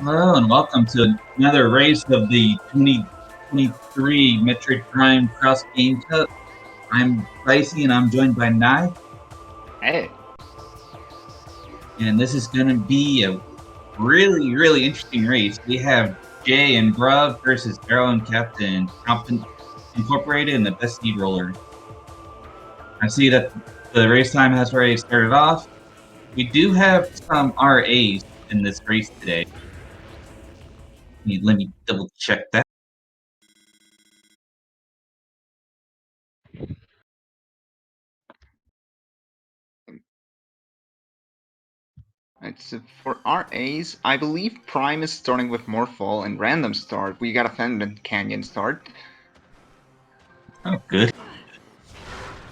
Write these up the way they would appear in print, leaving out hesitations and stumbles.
Hello and welcome to another race of the 2023 Metroid Prime Cross Game Cup. I'm Spicy and I'm joined by Nye, Hey, and this is going to be a really interesting race. We have Jay and Bruv versus Arrow and Captain, Kompetenz Incorporated and the Best Speed Roller. I see that the race time has already started off. We do have some RAs in this race today. Let me double check that. it's for RAs. I believe Prime is starting with Morphol and Random Start. We got a Fendant Canyon start, Oh, good.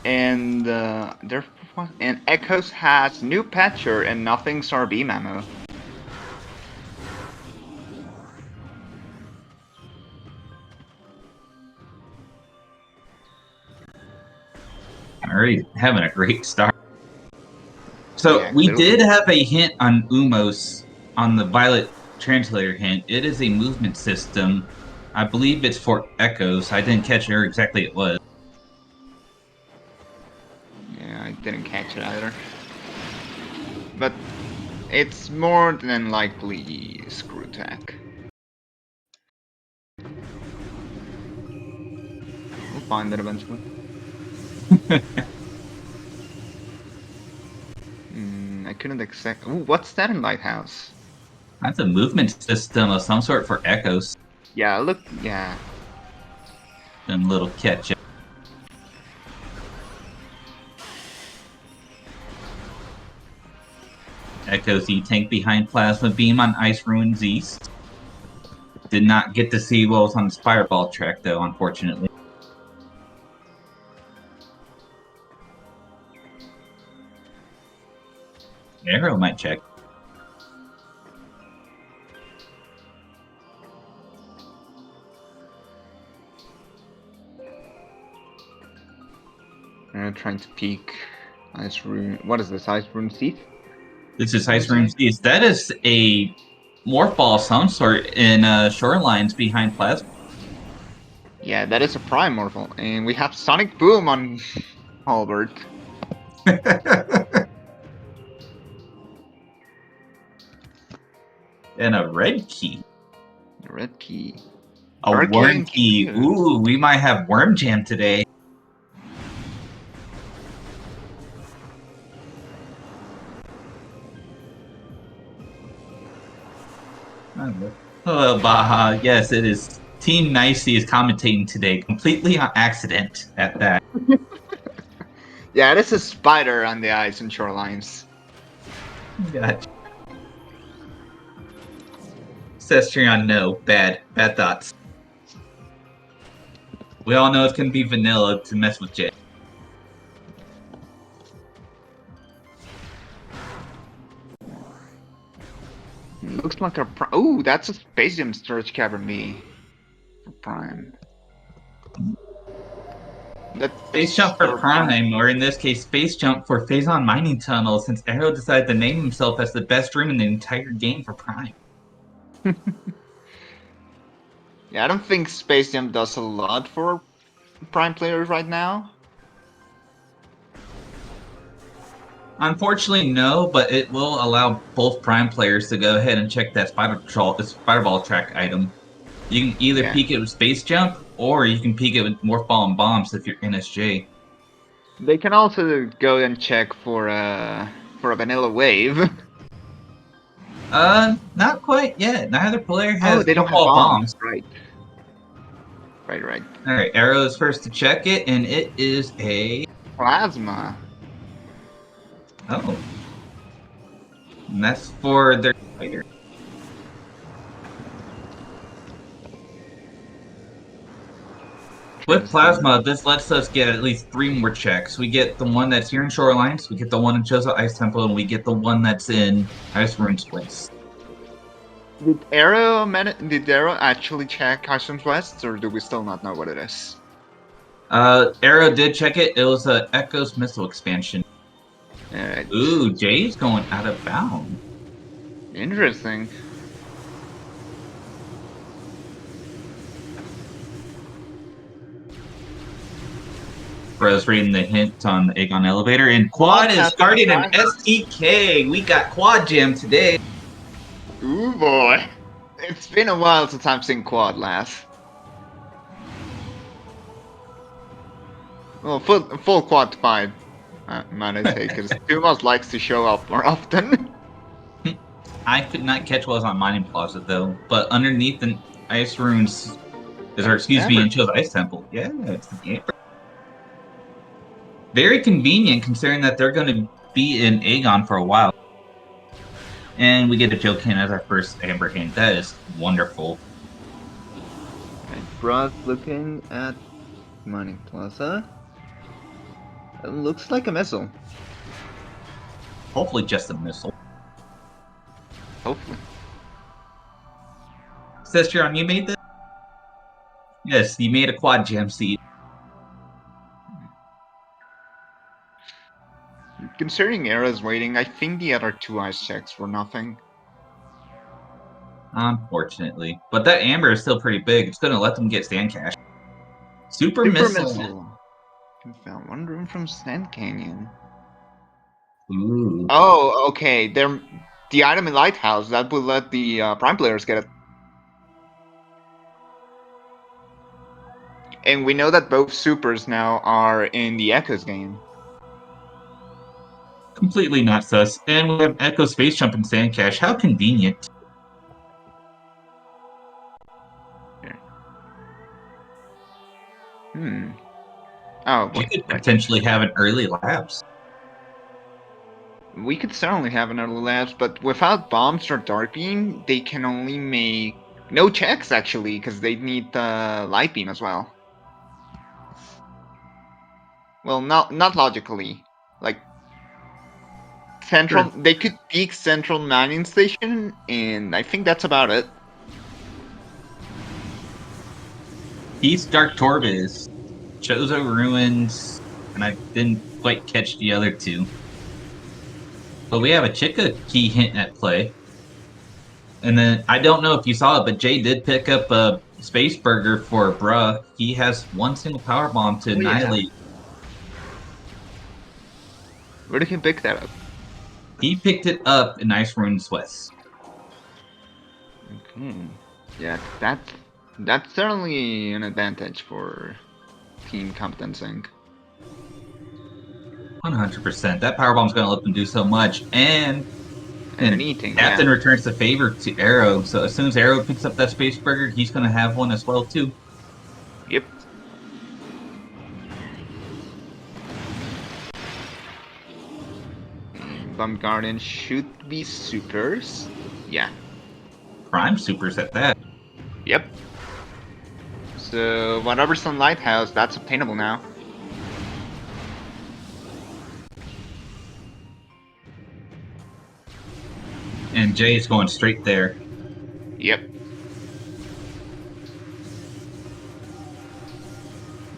and and Echoes has new Patcher and Nothing's RB memo. Already having a great start. So Yeah, we clearly. did have a hint on Umos on the Violet translator hint. It is a movement system. I believe it's for echoes. I didn't catch where exactly it was. Yeah, I didn't catch it either. But it's more than likely Screw Attack. We'll find it eventually. I couldn't exact. Ooh, what's that in Lighthouse? That's a movement system of some sort for echoes. Yeah, look. Yeah. And a little catch up. Echoes E-Tank behind Plasma Beam on Ice Ruins East. Did not get to see what was on the Fireball track, though, unfortunately. Arrow might check. Trying to peek Ice Rune. What is this? Ice Rune Teeth? This is Ice Ruins East. That is a morph ball of some sort in Shorelines behind Plasma. Yeah, that is a Prime Morphle. And we have Sonic Boom on Halbert. And a red key. The red key. A worm key. Ooh, we might have Worm Jam today. Hello, Baja. Yes, it is. Team Nicey is commentating today, completely on accident at that. Yeah, it is a spider on the ice and shorelines. Gotcha. Cestrion, no. Bad thoughts. We all know it's going to be vanilla to mess with Jay. Looks like a oh, that's a Space Gem Storage Cavern B for Prime. That Space Jump for Prime, or in this case, Space Jump for Phazon Mining Tunnel, since Arrow decided to name himself as the best room in the entire game for Prime. Yeah, I don't think Space Jam does a lot for Prime players right now. Unfortunately, no, but it will allow both Prime players to go ahead and check that Spiderball track item. You can either peek it with Space Jump, or you can peek it with Morph Ball and Bombs if you're NSJ. They can also go and check for a Vanilla Wave. Not quite yet. Neither player has they don't Morph have Ball bombs. Bombs. Right. Right. Alright, Arrow is first to check it, and it is a... Plasma. Oh. And that's for their fighter. With Plasma, this lets us get at least 3 more checks. We get the one that's here in Shorelines, we get the one in Chozo Ice Temple, and we get the one that's in Ice Ruins West. Did Arrow actually check Customs West, or do we still not know what it is? Arrow did check it. It was a Echo's missile expansion. Alright. Ooh, Jay's going out of bounds. Interesting. Bro's reading the hint on the Aegon elevator, and Quad is starting an STK. We got Quad Jam today. Ooh boy. It's been a while since I've seen Quad last. Well, full Quad 5, might I say, because Tumas likes to show up more often. I could not catch what was on Mining Plaza though, but underneath the ice runes, Ancho's Ice Temple. Yeah, it's the Amber. Very convenient considering that they're going to be in Aegon for a while. And we get a Jokin as our first Amber hint. That is wonderful. And Bro's looking at Mining Plaza. It looks like a missile. Hopefully just a missile. Hopefully. Sestron, you made this? Yes, you made a Quad Jam seed. Considering Era's waiting, I think the other 2 ice checks were nothing. Unfortunately. But that Amber is still pretty big. It's going to let them get Sand Cash. Super Missile. Can found one room from Sand Canyon. Ooh. Oh, okay. The item in Lighthouse, that will let the Prime players get it. And we know that both supers now are in the Echoes game. Completely not sus. And we have Echo Space Jump and Sand Cash. How convenient. Oh, You could potentially have an early labs. We could certainly have an early labs, but without bombs or dark beam, they can only make no checks actually, because they need light beam as well. Well, not logically. Like central, they could peak central mining station, and I think that's about it. East Dark Torvis, Chozo Ruins, and I didn't quite catch the other 2. But we have a Chica key hint at play. And then, I don't know if you saw it, but Jay did pick up a Space Burger for Bruh. He has one single power bomb to annihilate. Yeah. Where did he pick that up? He picked it up in Ice Ruins West. Okay. Yeah, that's certainly an advantage for Team Kompetenz Inc. 100%. That power bomb's going to let them do so much. And Captain returns the favor to Arrow. So as soon as Arrow picks up that Space Burger, he's going to have one as well, too. Yep. Bum Garden should be supers. Yeah. Prime supers at that. Yep. So whatever's on Lighthouse, that's obtainable now. And Jay's going straight there. Yep.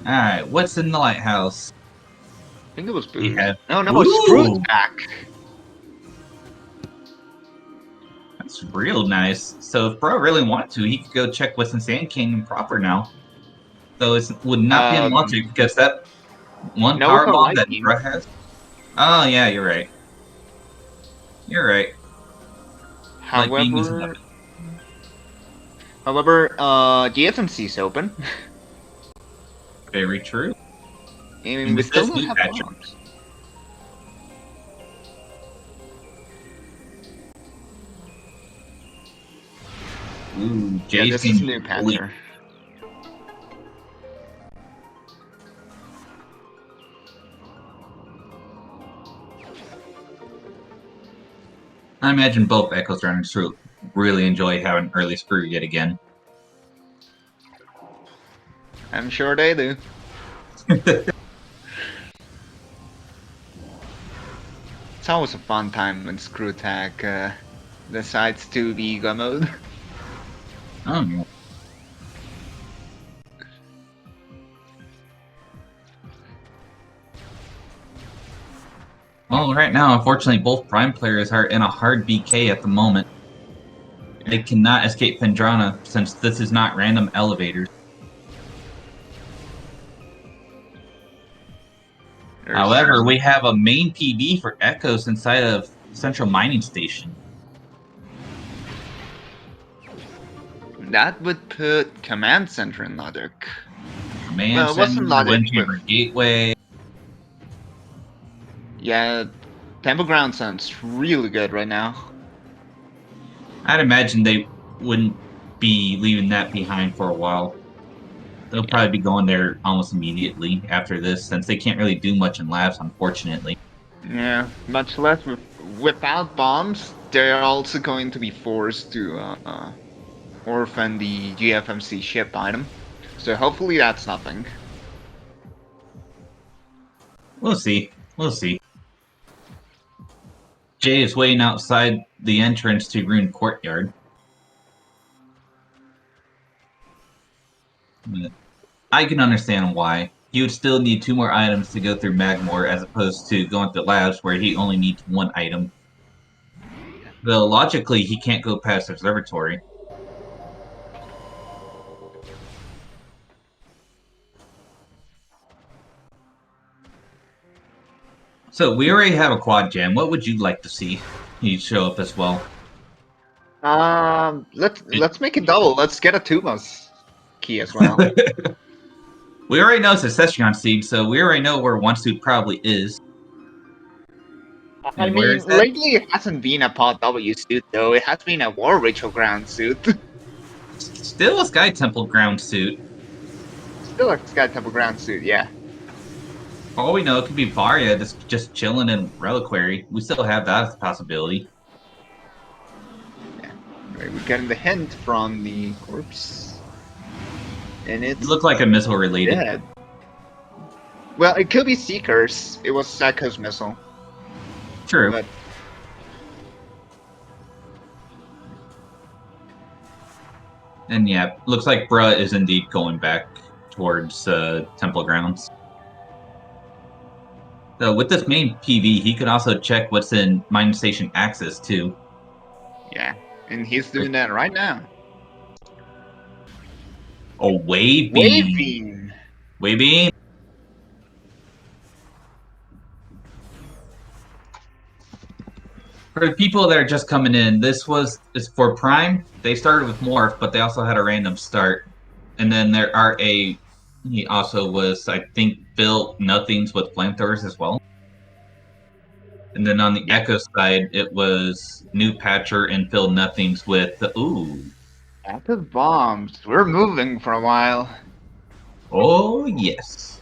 Alright, what's in the Lighthouse? I think it was Boo. No, it's Fruit back. That's real nice. So if Bro really wanted to, he could go check what's in Sand Canyon proper now. So it would not be in logic because that one power bomb that Bro has. Oh yeah, you're right. You're right. However, GFMC's open. Very true. And we still don't have bombs. Ooh, this is new patcher. I imagine both Echoes runners really enjoy having early screw yet again. I'm sure they do. It's always a fun time when Screw Attack decides to be Ego mode. Oh no. Well, right now, unfortunately, both Prime players are in a hard BK at the moment. They cannot escape Pendrana since this is not random elevators. However, we have a main PB for Echoes inside of Central Mining Station. That would put Command Center in logic. Command Center, Wind Chamber Gateway. Yeah, Temple Ground sounds really good right now. I'd imagine they wouldn't be leaving that behind for a while. They'll probably be going there almost immediately after this, since they can't really do much in labs, unfortunately. Yeah, much less without bombs. They're also going to be forced to orphan the GFMC ship item. So hopefully that's nothing. We'll see. We'll see. Jay is waiting outside the entrance to Rune Courtyard. I can understand why. He would still need 2 more items to go through Magmore, as opposed to going through labs where he only needs 1 item. Though logically, he can't go past Observatory. So we already have a quad jam. What would you like to see he show up as well? Let's make it double. Let's get a Tumas key as well. We already know it's a Session seed, so we already know where one suit probably is. I mean, lately it hasn't been a Pod W suit, though. It has been a War Ritual Ground suit. Still a Sky Temple ground suit. Still a Sky Temple ground suit, yeah. For all we know, it could be Varia just chilling in Reliquary. We still have that as a possibility. Yeah. Right, we're getting the hint from the corpse. And it looked like a missile related. Dead. Well, it could be Seekers. It was Echo's missile. True. But... And yeah, looks like Bruh is indeed going back towards Temple Grounds. So with this main PV, he could also check what's in Mining Station Axis too. Yeah, and he's doing that right now. Oh, Wave Beam. Wave Beam. Wave Beam. For the people that are just coming in, this is for Prime. They started with Morph, but they also had a random start. And then there are he also was, I think, built Nothings with flamethrowers as well. And then on the Echo side, it was New Patcher and Phil Nothings with Active bombs. We're moving for a while. Oh, yes.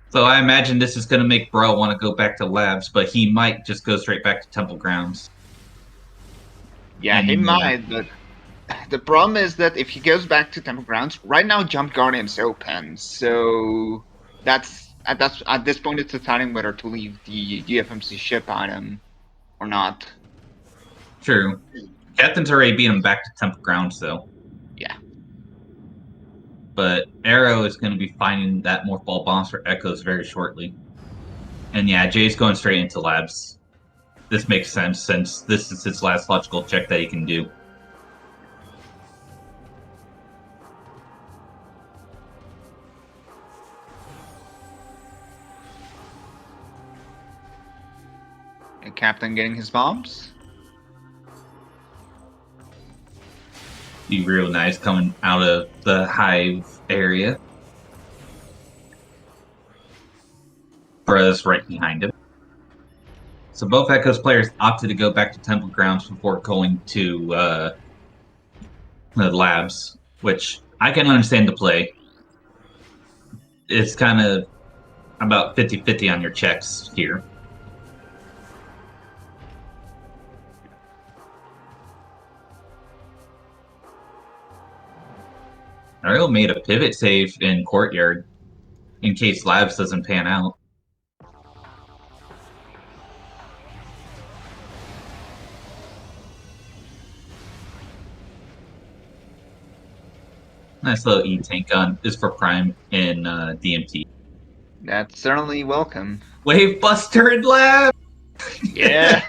So I imagine this is going to make Bro want to go back to labs, but he might just go straight back to Temple Grounds. Yeah, he might, but the problem is that if he goes back to Temple Grounds, right now Jump Guardian's open, so that's at this point it's deciding whether to leave the GFMC ship item or not. True. Captain's already beat him back to Temple Grounds, though. Yeah. But Arrow is going to be finding that Morph Ball bombs for Echoes very shortly. And yeah, Jay's going straight into labs. This makes sense since this is his last logical check that he can do. A Captain getting his bombs. Be real nice coming out of the Hive area. Bruh's right behind him. So both Echoes players opted to go back to Temple Grounds before going to the labs, which I can understand the play. It's kind of about 50-50 on your checks here. Ariel made a pivot save in Courtyard in case Labs doesn't pan out. Nice little E-Tank gun is for Prime in DMT. That's certainly welcome. Wave Buster in Lab! Yeah!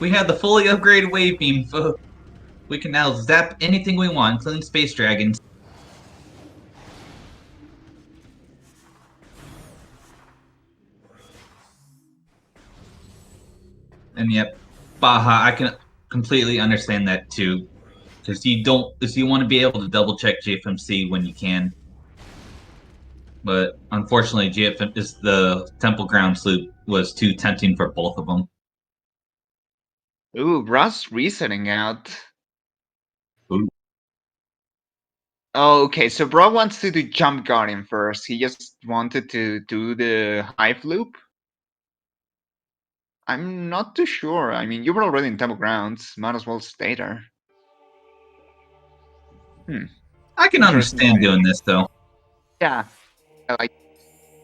We have the fully upgraded Wave Beam, folks. We can now zap anything we want, including Space Dragons. And yep, Baja, I can completely understand that too. Because you want to be able to double check GFMC when you can. But unfortunately, GFM is the Temple Grounds loop was too tempting for both of them. Ooh, Russ resetting out. Ooh. Oh, okay, so Bro wants to do Jump Guardian first. He just wanted to do the Hive loop. I'm not too sure. I mean, you were already in Temple Grounds. Might as well stay there. I can Interesting understand point. doing this though. Yeah, I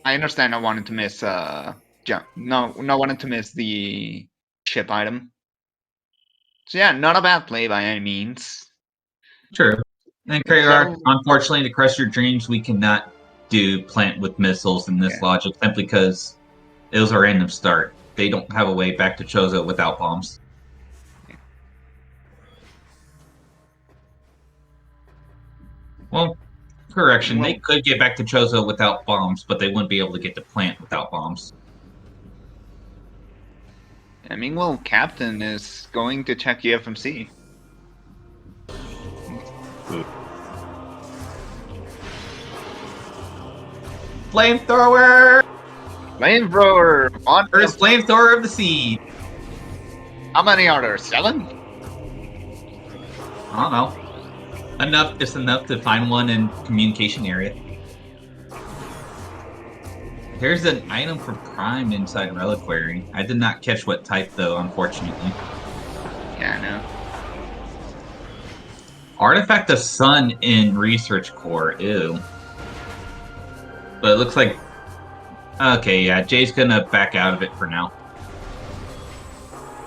understand. I wanted to miss jump. No, wanted to miss the ship item. So yeah, not a bad play by any means. True. And Kragar, So unfortunately, to crush your dreams, we cannot do plant with missiles in this yeah. logic simply because it was a random start. They don't have a way back to Chozo without bombs. Well, correction, they Well, could get back to Chozo without bombs, but they wouldn't be able to get to plant without bombs. I mean, well, Captain is going to check UFMC. Flamethrower! Flamethrower! First flamethrower of the seed! How many are there? 7? I don't know. Just enough to find one in communication area. There's an item for Prime inside Reliquary. I did not catch what type though, unfortunately. Yeah, I know. Artifact of Sun in Research Core, ew. But it looks like... Okay, yeah, Jay's gonna back out of it for now.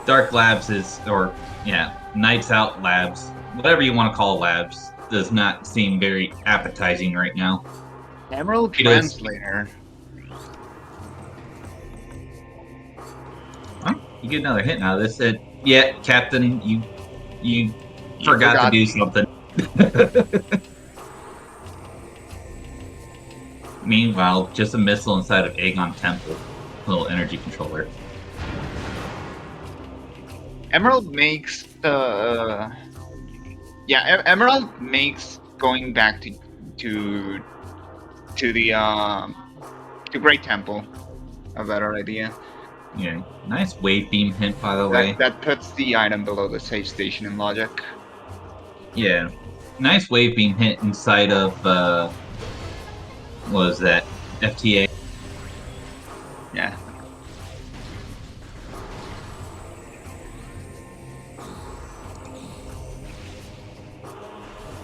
Dark Labs is... or, yeah, Nights Out Labs. Whatever you want to call labs. Does not seem very appetizing right now. Emerald Translator. Huh? You get another hit now. This said, yeah, Captain, you forgot to do something. Meanwhile, just a missile inside of Aegon Temple. Little energy controller. Emerald makes the... Emerald makes going back to the Great Temple a better idea. Yeah, nice wave beam hint, by the way. That puts the item below the save station in logic. Yeah, nice wave beam hint inside of what was that? FTA. Yeah.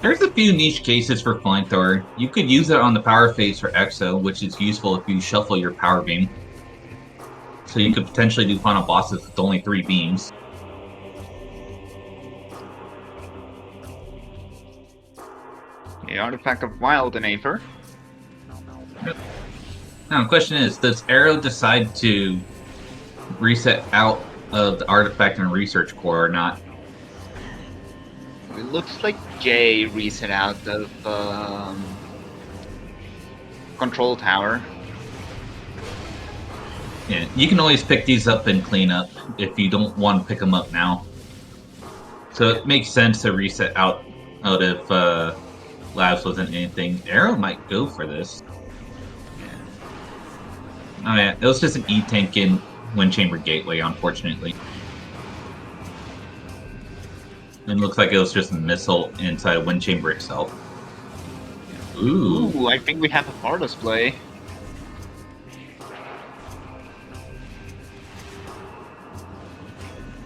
There's a few niche cases for Flamethrower. You could use it on the power phase for Exo, which is useful if you shuffle your power beam. So you could potentially do final bosses with only 3 beams. The Artifact of Wild in Aether. Now, the question is, does Arrow decide to reset out of the Artifact and Research Core or not? It looks like Jay reset out of Control Tower. Yeah, you can always pick these up and clean up if you don't want to pick them up now. So it makes sense to reset out if Labs wasn't anything. Arrow might go for this. Oh yeah, it was just an E-tank in Wind Chamber Gateway, unfortunately. It looks like it was just a missile inside a Wind Chamber itself. Ooh, I think we have a power display.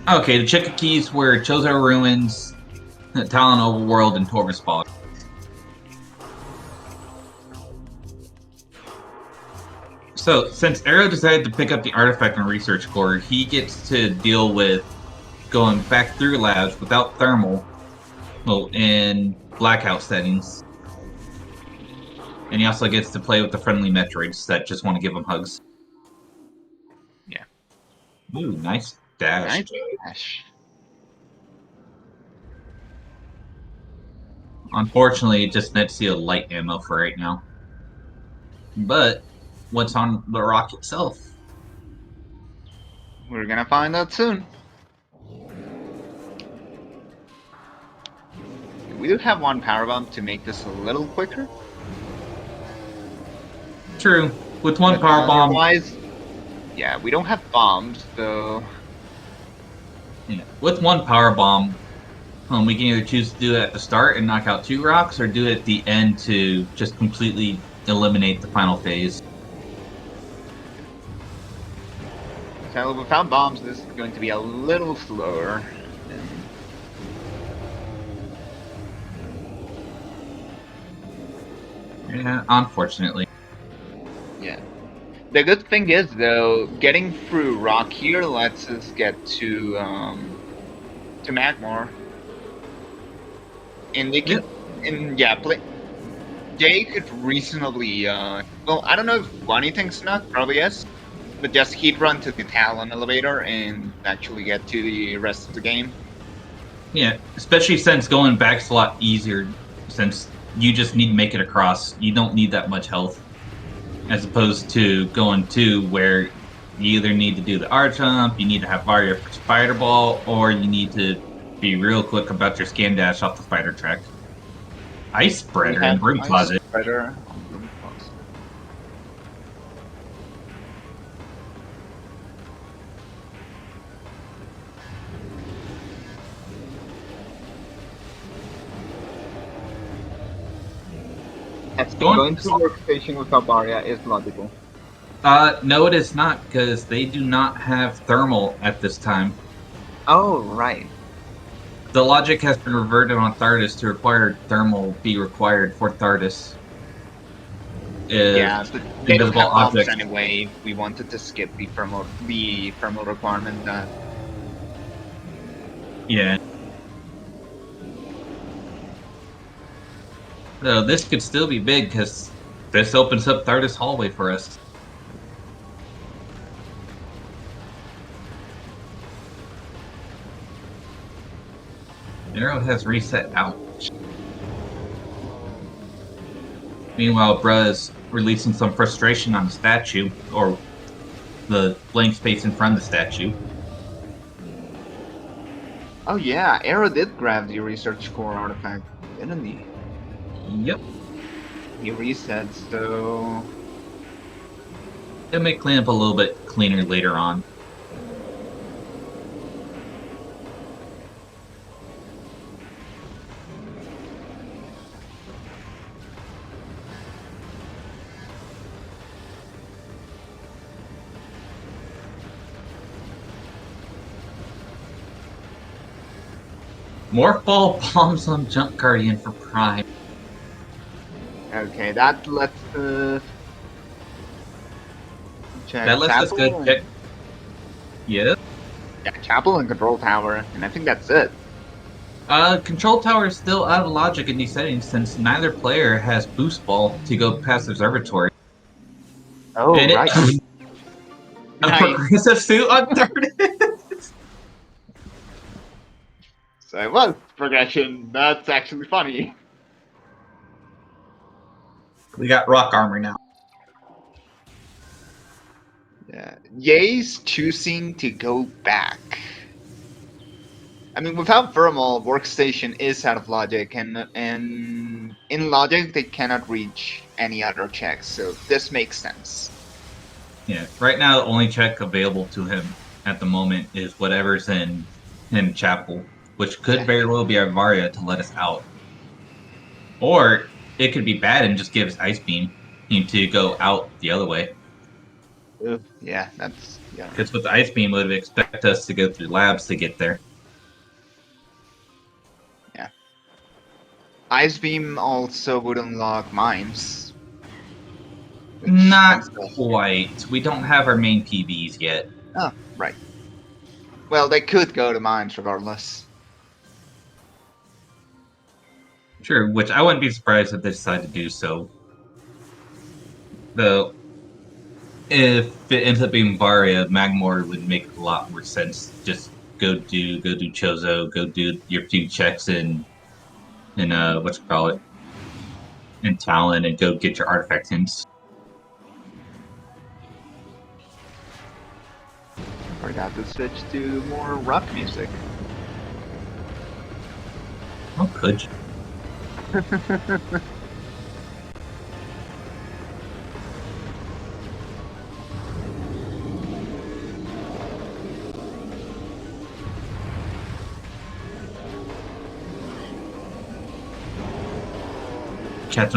Okay, the Chicka keys were Chozo Ruins, Talon Overworld, and Torvus Bog. So, since Arrow decided to pick up the Artifact and Research Core, he gets to deal with going back through labs without thermal, in blackout settings. And he also gets to play with the friendly Metroids that just want to give him hugs. Yeah. Ooh, nice dash. Nice dash. Unfortunately, it just net seal light ammo for right now. But what's on the rock itself? We're gonna find out soon. we do have one power bomb to make this a little quicker. True. With one But power bomb. otherwise, yeah, we don't have bombs, so Yeah, with one power bomb, we can either choose to do it at the start and knock out 2 rocks, or do it at the end to just completely eliminate the final phase. so without bombs, this is going to be a little slower. Yeah, unfortunately. Yeah. The good thing is, though, getting through rock here lets us get to Magmore. And they could, and yeah, Jay could reasonably, well, I don't know if anything's snuck, probably yes, but just heat run to the Talon elevator and actually get to the rest of the game. Yeah, especially since going back's a lot easier, since you just need to make it across. You don't need that much health, as opposed to going 2, where you either need to do the R jump, you need to have Varia for Spider Ball, or you need to be real quick about your scan dash off the spider track. Ice Spreader and Broom Closet. Spreader. Going to workstation with Albaria is logical. No, it is not, because they do not have thermal at this time. Oh, right. The logic has been reverted on Thardus to require thermal be required for Thardus. Yeah, but they don't have bombs anyway. We wanted to skip the thermal requirement. Yeah. So this could still be big, because this opens up Thardus hallway for us. Arrow has reset out. Meanwhile, Bruh's releasing some frustration on the statue, or the blank space in front of the statue. Oh yeah, Arrow did grab the research core artifact, didn't he? Yep. He resets, so It'll make cleanup a little bit cleaner later on. More fall bombs on Jump Guardian for Prime. okay, that lets check. That lets us go check. Yeah. Yeah, Chapel and Control Tower, and I think that's it. Control Tower is still out of logic in these settings, since neither player has Boost Ball to go past Observatory. Oh, and right. A progressive suit on Thardus. So it was progression. That's actually funny. We got rock armor now. Yeah, Ye's choosing to go back. I mean, without thermal, workstation is out of logic, and in logic they cannot reach any other checks, so this makes sense. Yeah, right now the only check available to him at the moment is whatever's in Chapel, which could very well be Arvaria to let us out. Or it could be bad and just give us Ice Beam to go out the other way. Yeah, that's... yeah. Because with the Ice Beam, would expect us to go through labs to get there. Yeah. Ice Beam also would unlock mines. Not quite. We don't have our main PBs yet. Oh, right. Well, they could go to mines regardless. Sure, which I wouldn't be surprised if they decide to do so. Though, if it ends up being Varia, Magmore would make a lot more sense. Just go do Chozo, go do your few checks in in Talon, and go get your artifact hints. Forgot to switch to more rock music. Oh, could you? Captain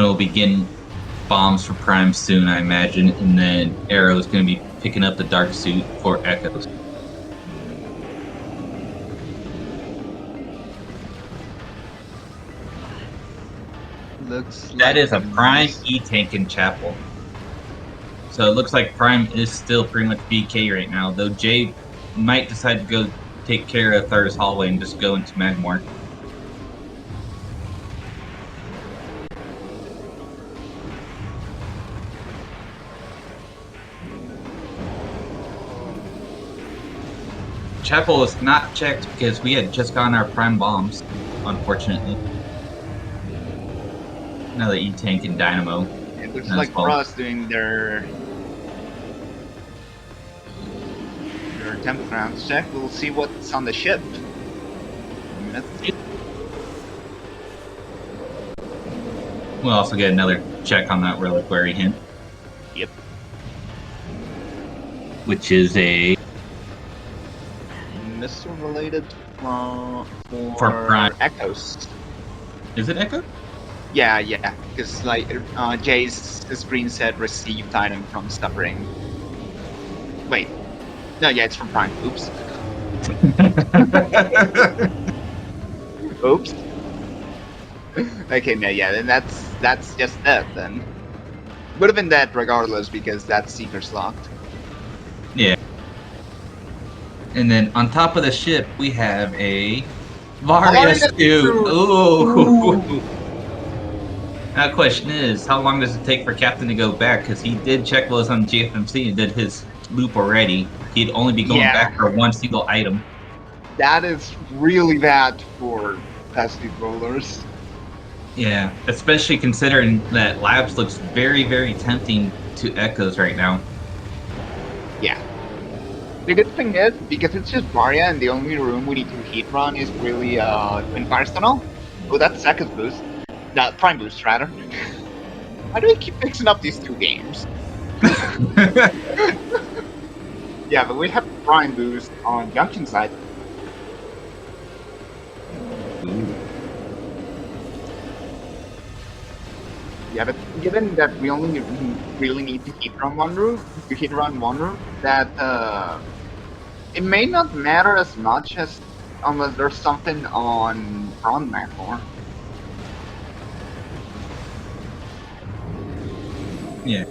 will begin bombs for Prime soon, I imagine, and then Arrow's going to be picking up the dark suit for Echoes. Looks That like is a Prime E-Tank in Chapel. So it looks like Prime is still pretty much BK right now, though Jay might decide to go take care of Thir's hallway and just go into Magmore. Chapel is not checked because we had just gotten our Prime bombs, unfortunately. Another E-Tank and Dynamo. It looks like Frost doing their tempo grounds check. We'll see what's on the ship. We'll also get another check on that reliquary hint. Yep. Which is a missile related for Prime. Echoes. Is it Echo? Yeah, because like Jay's screen said received item from Stubbring. Wait, no, yeah, it's from Prime. Oops. Oops. Okay, no, yeah, then that's just that then. Would have been that regardless because that Seeker's locked. Yeah. And then on top of the ship, we have a Varia suit. Ooh. Now the question is, how long does it take for Captain to go back? Because he did check those on GFMC and did his loop already. He'd only be going back for one single item. That is really bad for fast speed rollers. Yeah, especially considering that Labs looks very, very tempting to Echoes right now. Yeah. The good thing is, because it's just Varia and the only room we need to heat run is really Twin Fires Tunnel. Oh, that's second boost. Prime boost, rather. Why do we keep mixing up these two games? Yeah, but we have Prime boost on Junction side. Ooh. Yeah, but given that we only really need to hit run one route, that it may not matter as much as unless there's something on front Magmore. Yeah.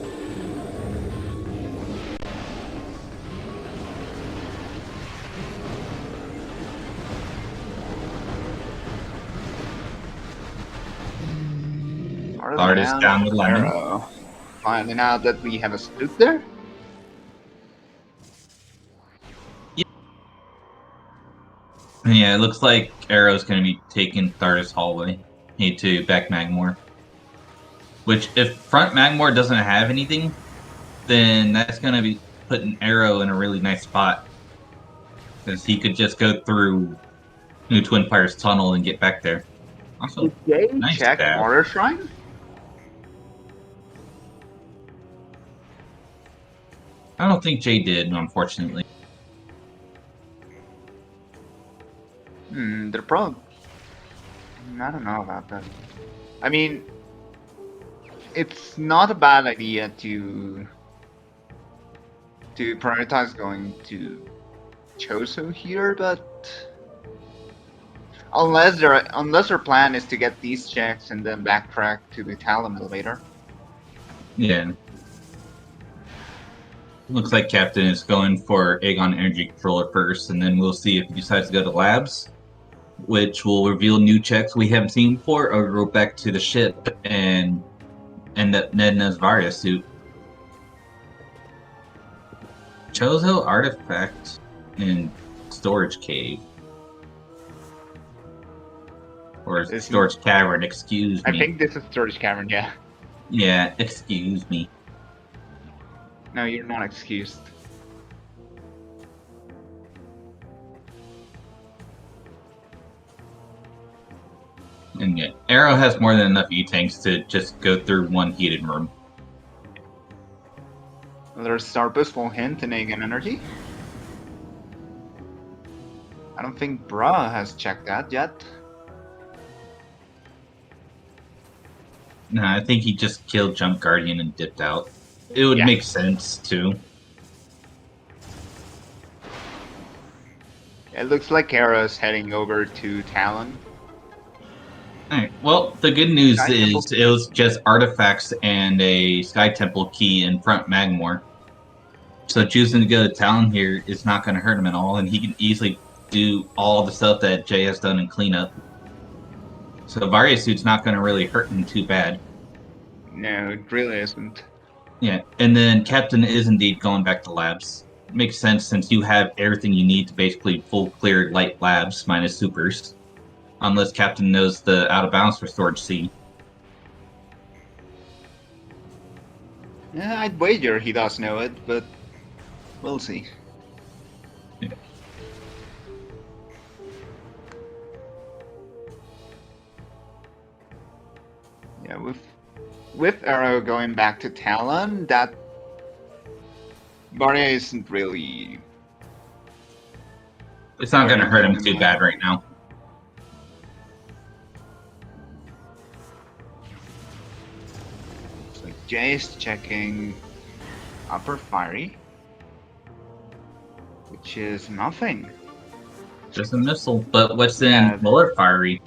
Artist down with lemon. Finding out that we have a spook there. Yeah, it looks like Arrow's going to be taking Thardus hallway. Need to back Magmore. Which, if front Magmore doesn't have anything, then that's going to be putting Arrow in a really nice spot. Because he could just go through New Twin Fires Tunnel and get back there. Also, did Jay nice check stab. Order Shrine? I don't think Jay did, unfortunately. They're probably... I don't know about that. I mean, it's not a bad idea to prioritize going to Choso here, but unless their plan is to get these checks and then backtrack to the Talon later. Yeah. Looks like Captain is going for Aegon Energy Controller first, and then we'll see if he decides to go to Labs, which will reveal new checks we haven't seen before, or go back to the ship and end up Nedna's Varia suit. Chozo Artifact and Storage Cave. Or Storage Cavern, excuse me. I think this is Storage Cavern, yeah. Yeah, excuse me. No, you're not excused. And yeah, Arrow has more than enough E-tanks to just go through one heated room. Another Starburst full hint and again energy. I don't think Bra has checked that yet. Nah, I think he just killed Jump Guardian and dipped out. It would make sense, too. It looks like Arrow's heading over to Talon. Alright, well, the good news is it was just artifacts and a Sky Temple key in front Magmore. So choosing to go to Talon here is not going to hurt him at all, and he can easily do all the stuff that Jay has done in cleanup. So Varia Suit's not going to really hurt him too bad. No, it really isn't. Yeah, and then Captain is indeed going back to labs. It makes sense since you have everything you need to basically full clear light labs minus supers. Unless Captain knows the out of bounds for Storage C. Yeah, I'd wager he does know it, but we'll see. Yeah. Yeah, with Arrow going back to Talon, that Varia isn't really. It's not going to hurt him too bad right now. So Jay's checking Upper Fiery, which is nothing. Just a missile, but what's in Lower Fiery?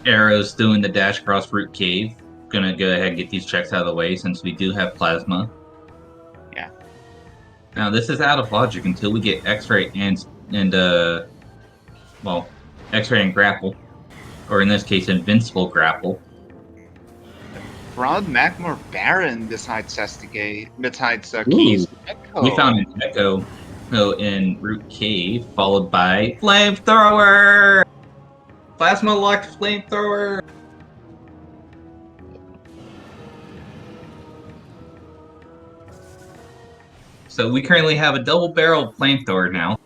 Arrow's doing the dash across Root Cave. Gonna go ahead and get these checks out of the way since we do have Plasma. Yeah. Now this is out of logic until we get X-Ray and well, X-Ray and Grapple, or in this case, Invincible Grapple. Broad Magmore Baron besides Keys. Echo. We found an Echo in Root Cave, followed by Flamethrower. Plasma locked Flamethrower. So we currently have a double-barreled Flamethrower now.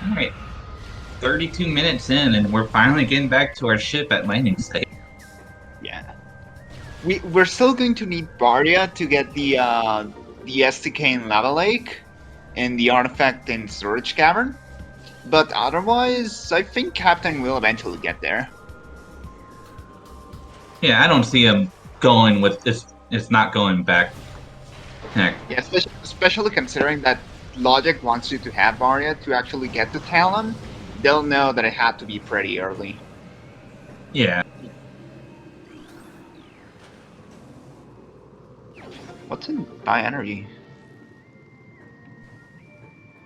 Alright. 32 minutes in, and we're finally getting back to our ship at landing site. Yeah. We're still going to need Varia to get the STK in Lava Lake and the artifact in Storage Cavern. But otherwise, I think Captain will eventually get there. Yeah, I don't see him going with this. It's not going back. Heck. Yeah, especially considering that Logic wants you to have Varia to actually get to Talon. They'll know that it had to be pretty early. Yeah. What's in Bi-Energy?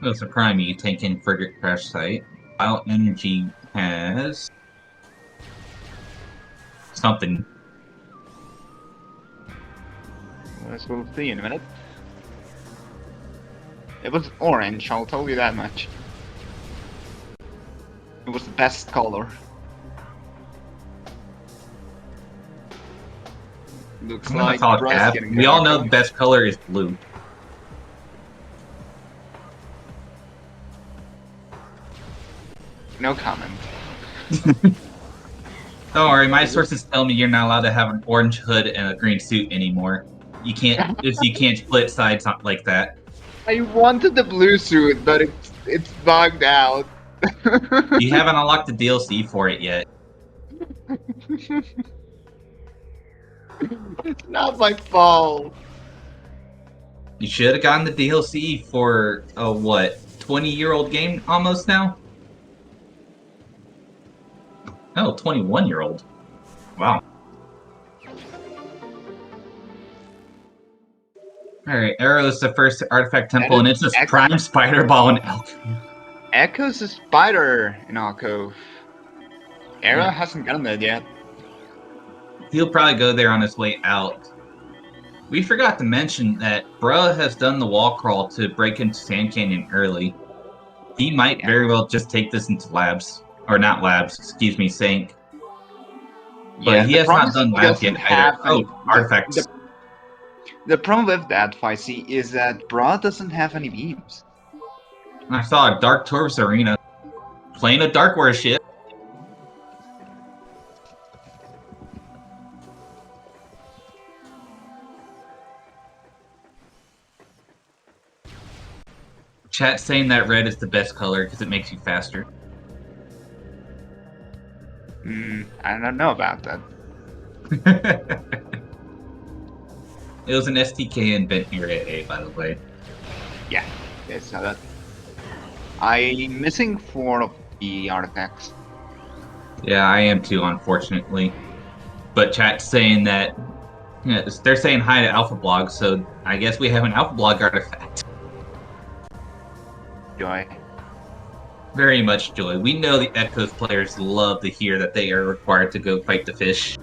That's a prime tank in Frigate Crash Site. Bio-Energy has something. We'll see in a minute. It was orange, I'll tell you that much. It was the best color. Looks like we all know the best color is blue. No comment. Don't worry, my sources tell me you're not allowed to have an orange hood and a green suit anymore. You can't if you can't split sides like that. I wanted the blue suit, but it's bugged out. You haven't unlocked the DLC for it yet. It's not my fault. You should have gotten the DLC for a what, 20-year-old game almost now? Oh, 21-year-old. Wow. Alright, Arrow is the first artifact temple, and it's this prime spider ball in Alcove. Echo's a spider in Alcove. Arrow hasn't gotten that yet. He'll probably go there on his way out. We forgot to mention that Bruh has done the wall crawl to break into Sand Canyon early. He might very well just take this into labs. Or not labs, excuse me, Sank. But Yeah, he the has problem not is done he labs yet doesn't either. have Oh, any. artifacts. The problem with that, Faisy, is that Bra doesn't have any beams. I saw a Dark Torus Arena playing a Dark Warship. Chat saying that red is the best color because it makes you faster. I don't know about that. It was an STK invent here at A, by the way. Yeah, it's that. I'm missing 4 of the artifacts. Yeah, I am too, unfortunately. But chat's saying that they're saying hi to Alpha Blog, so I guess we have an Alpha Blog artifact. Joy. Very much joy. We know the Echoes players love to hear that they are required to go fight the fish.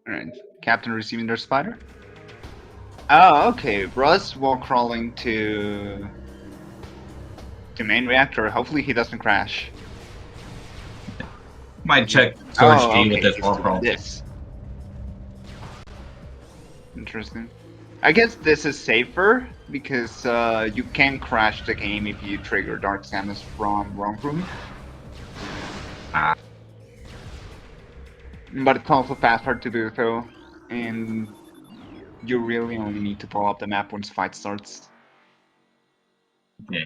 Alright, Captain receiving their spider. Oh, okay. Russ wall crawling to main reactor. Hopefully he doesn't crash. Might check Storage Oh, G okay. with this He's wall doing crawl. this. Interesting. I guess this is safer because you can crash the game if you trigger Dark Samus from wrong room. Ah. But it's also faster to do so, and you really only need to pull up the map once the fight starts. Yeah.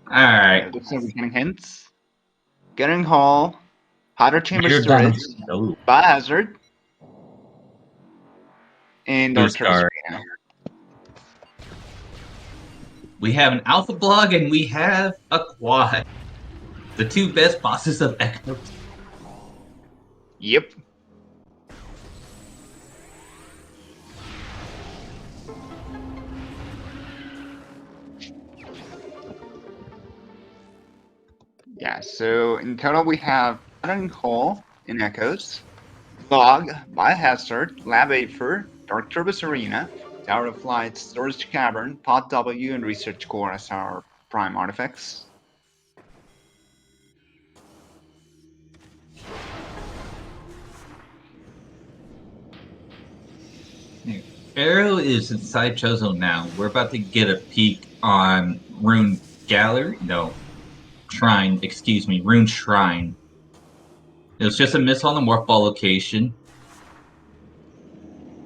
Alright. Looks like we're getting hints. Getting Hall, Hydro Chamber You're done. Turrets, Oh, Biohazard, and Dark Turret Star. Arena. We have an Alpha Blog and we have a Quad. The two best bosses of Echoes. Yep. Yeah, so in total we have Pattern Hall in Echoes, Log, Biohazard, Lab Aether, Dark Turbis Arena, Tower of Light, Storage Cavern, Pod W, and Research Core as our prime artifacts. Arrow is inside Chozo now. We're about to get a peek on Rune Gallery. No. Shrine, excuse me. Rune Shrine. It was just a missile on the Morph Ball location.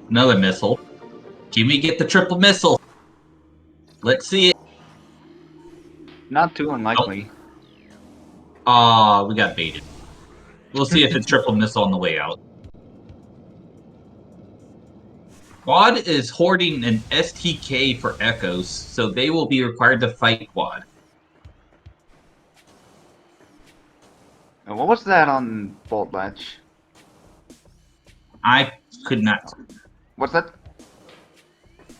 Another missile. Can we get the triple missile? Let's see it. Not too unlikely. Aw, we got baited. We'll see if it's triple missile on the way out. Quad is hoarding an STK for Echoes, so they will be required to fight Quad. And what was that on Bolt Latch? I could not. What's that?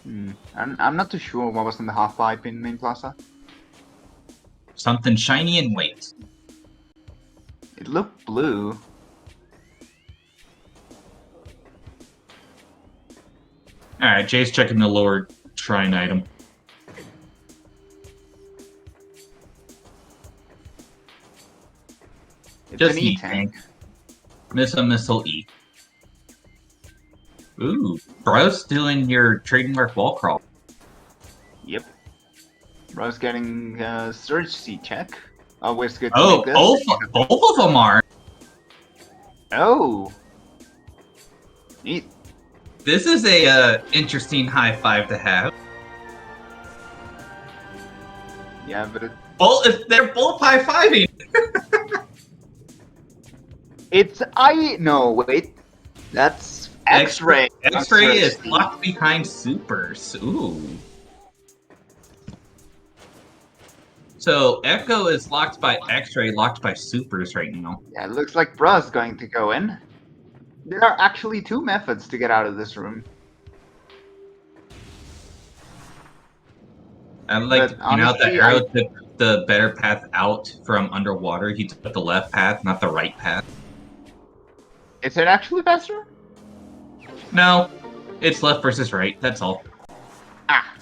I'm not too sure what was in the half-pipe in Main Plaza. Something shiny and white. It looked blue. Alright, Jay's checking the lower shrine item. It's Just an E-tank. Missile E. Ooh, bro's doing your trademark wall crawl. Yep. Bro's getting Surge C check. Always good to Oh, make this. both of them are. Oh! Neat. This is a interesting high five to have. Yeah, but They're both high fiving. it's no, wait. That's X-ray. X-ray is locked behind supers. Ooh. So Echo is locked by X-ray, locked by supers right now. Yeah, it looks like Bra's going to go in. There are actually 2 methods to get out of this room. I'd like to point out that honestly, Arrow took the better path out from underwater. He took the left path, not the right path. Is it actually faster? No. It's left versus right, that's all. Ah.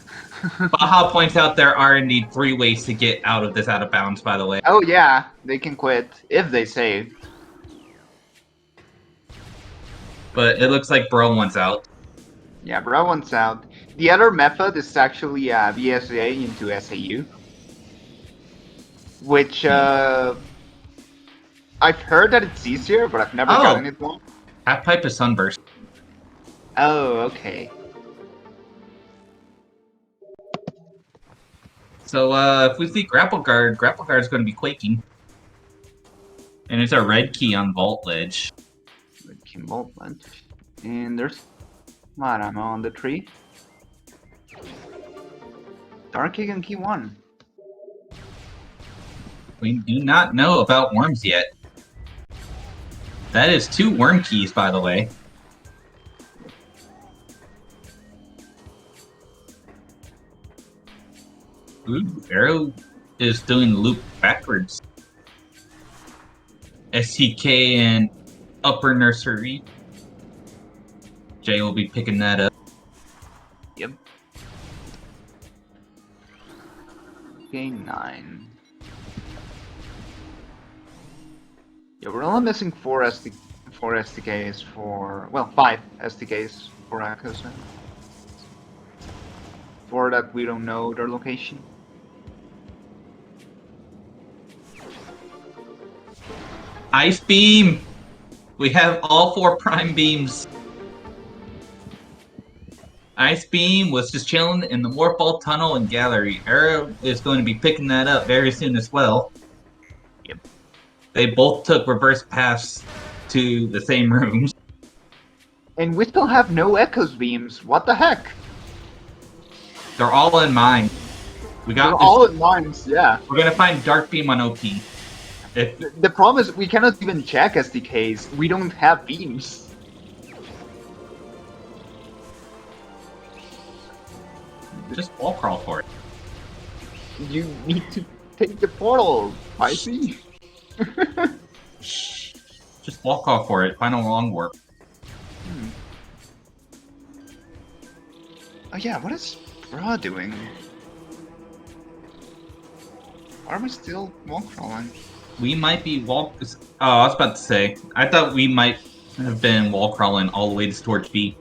Baja points out there are indeed 3 ways to get out of this out of bounds, by the way. Oh yeah, they can quit if they save. But it looks like Bro wants out. Yeah, bro wants out. The other method is actually VSA into SAU, which I've heard that it's easier, but I've never gotten it one. Half pipe is Sunburst. Oh, okay. So if we see Grapple Guard is going to be quaking. And it's a red key on Vault Ledge. Red key Vault Ledge. And there's light ammo on the tree. Dark Egg and key 1. We do not know about worms yet. That is 2 worm keys, by the way. Ooh, Arrow is doing the loop backwards. STK and Upper Nursery. Jay will be picking that up. Yep. Game 9. Yeah, we're only missing 4 SDKs for... well, 5 SDKs for Echoes now. 4 that we don't know their location. Ice Beam! We have all 4 prime beams. Ice Beam was just chilling in the Morphball Tunnel and Gallery. Arrow is going to be picking that up very soon as well. Yep. They both took reverse paths to the same rooms. And we still have no Echoes beams. What the heck? They're all in mine. They're all in mines, yeah. We're gonna find Dark Beam on OP. The problem is we cannot even check SDKs. We don't have beams. Just wall crawl for it. You need to take the portal, I see. Just wall crawl for it. Final long warp. Oh yeah, what is Bra doing? Why are we still wall crawling? We might be wall... Oh, I was about to say. I thought we might have been wall crawling all the way to Storage B.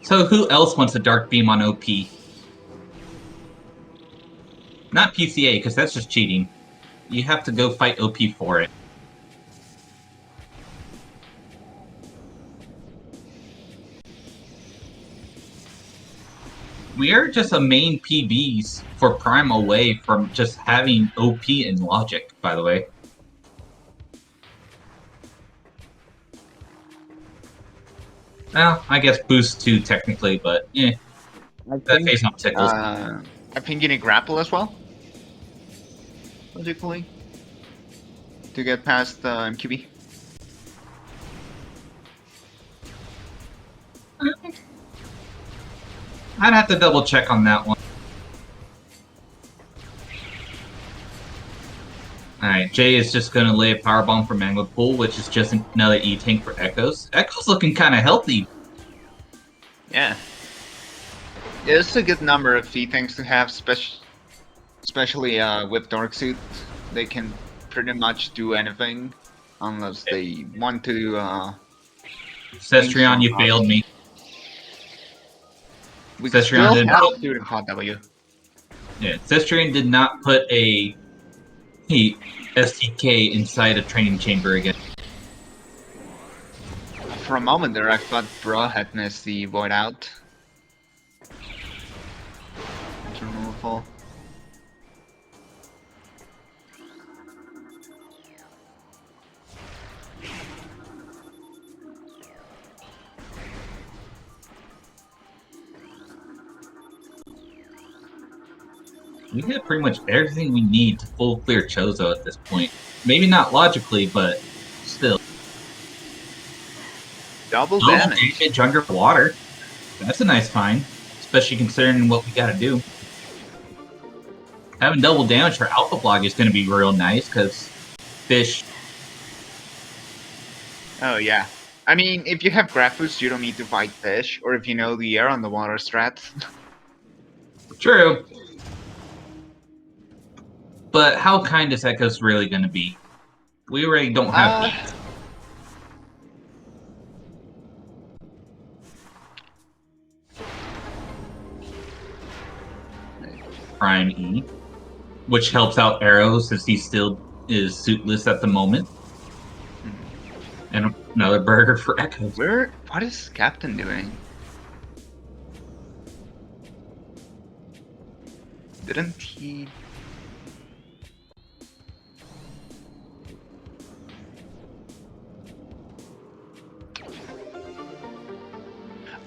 So who else wants a Dark Beam on OP? Not PCA, because that's just cheating. You have to go fight OP for it. We are just a main PBs for Prime away from just having OP in Logic, by the way. Well, I guess boost too, technically, but yeah. That face on tickles. I think you need grapple as well. Logically. To get past MQB. I'd have to double check on that one. Alright, Jay is just gonna lay a power bomb for Mango Pool, which is just another E-tank for Echoes. Echoes looking kinda healthy. Yeah. It's a good number of E-tanks to have, especially with Dark Suit. They can pretty much do anything unless they want to Cestrion, you failed me. We Cestrion still did have not. to do the hot W. Yeah, Cestrion did not put a STK inside a training chamber again. For a moment there, I thought Bra had missed the void out. Removal. We have pretty much everything we need to full clear Chozo at this point. Maybe not logically, but still. Double damage. Underwater. That's a nice find, especially considering what we gotta do. Having double damage for Alpha Block is going to be real nice, because fish... Oh, yeah. I mean, if you have Grapplers, you don't need to fight fish, or if you know the air on the water strats. True. But how kind is Echo's really going to be? We already don't have beats. Prime E, which helps out Arrow since he still is suitless at the moment. And another burger for Echo. What is Captain doing? Didn't he...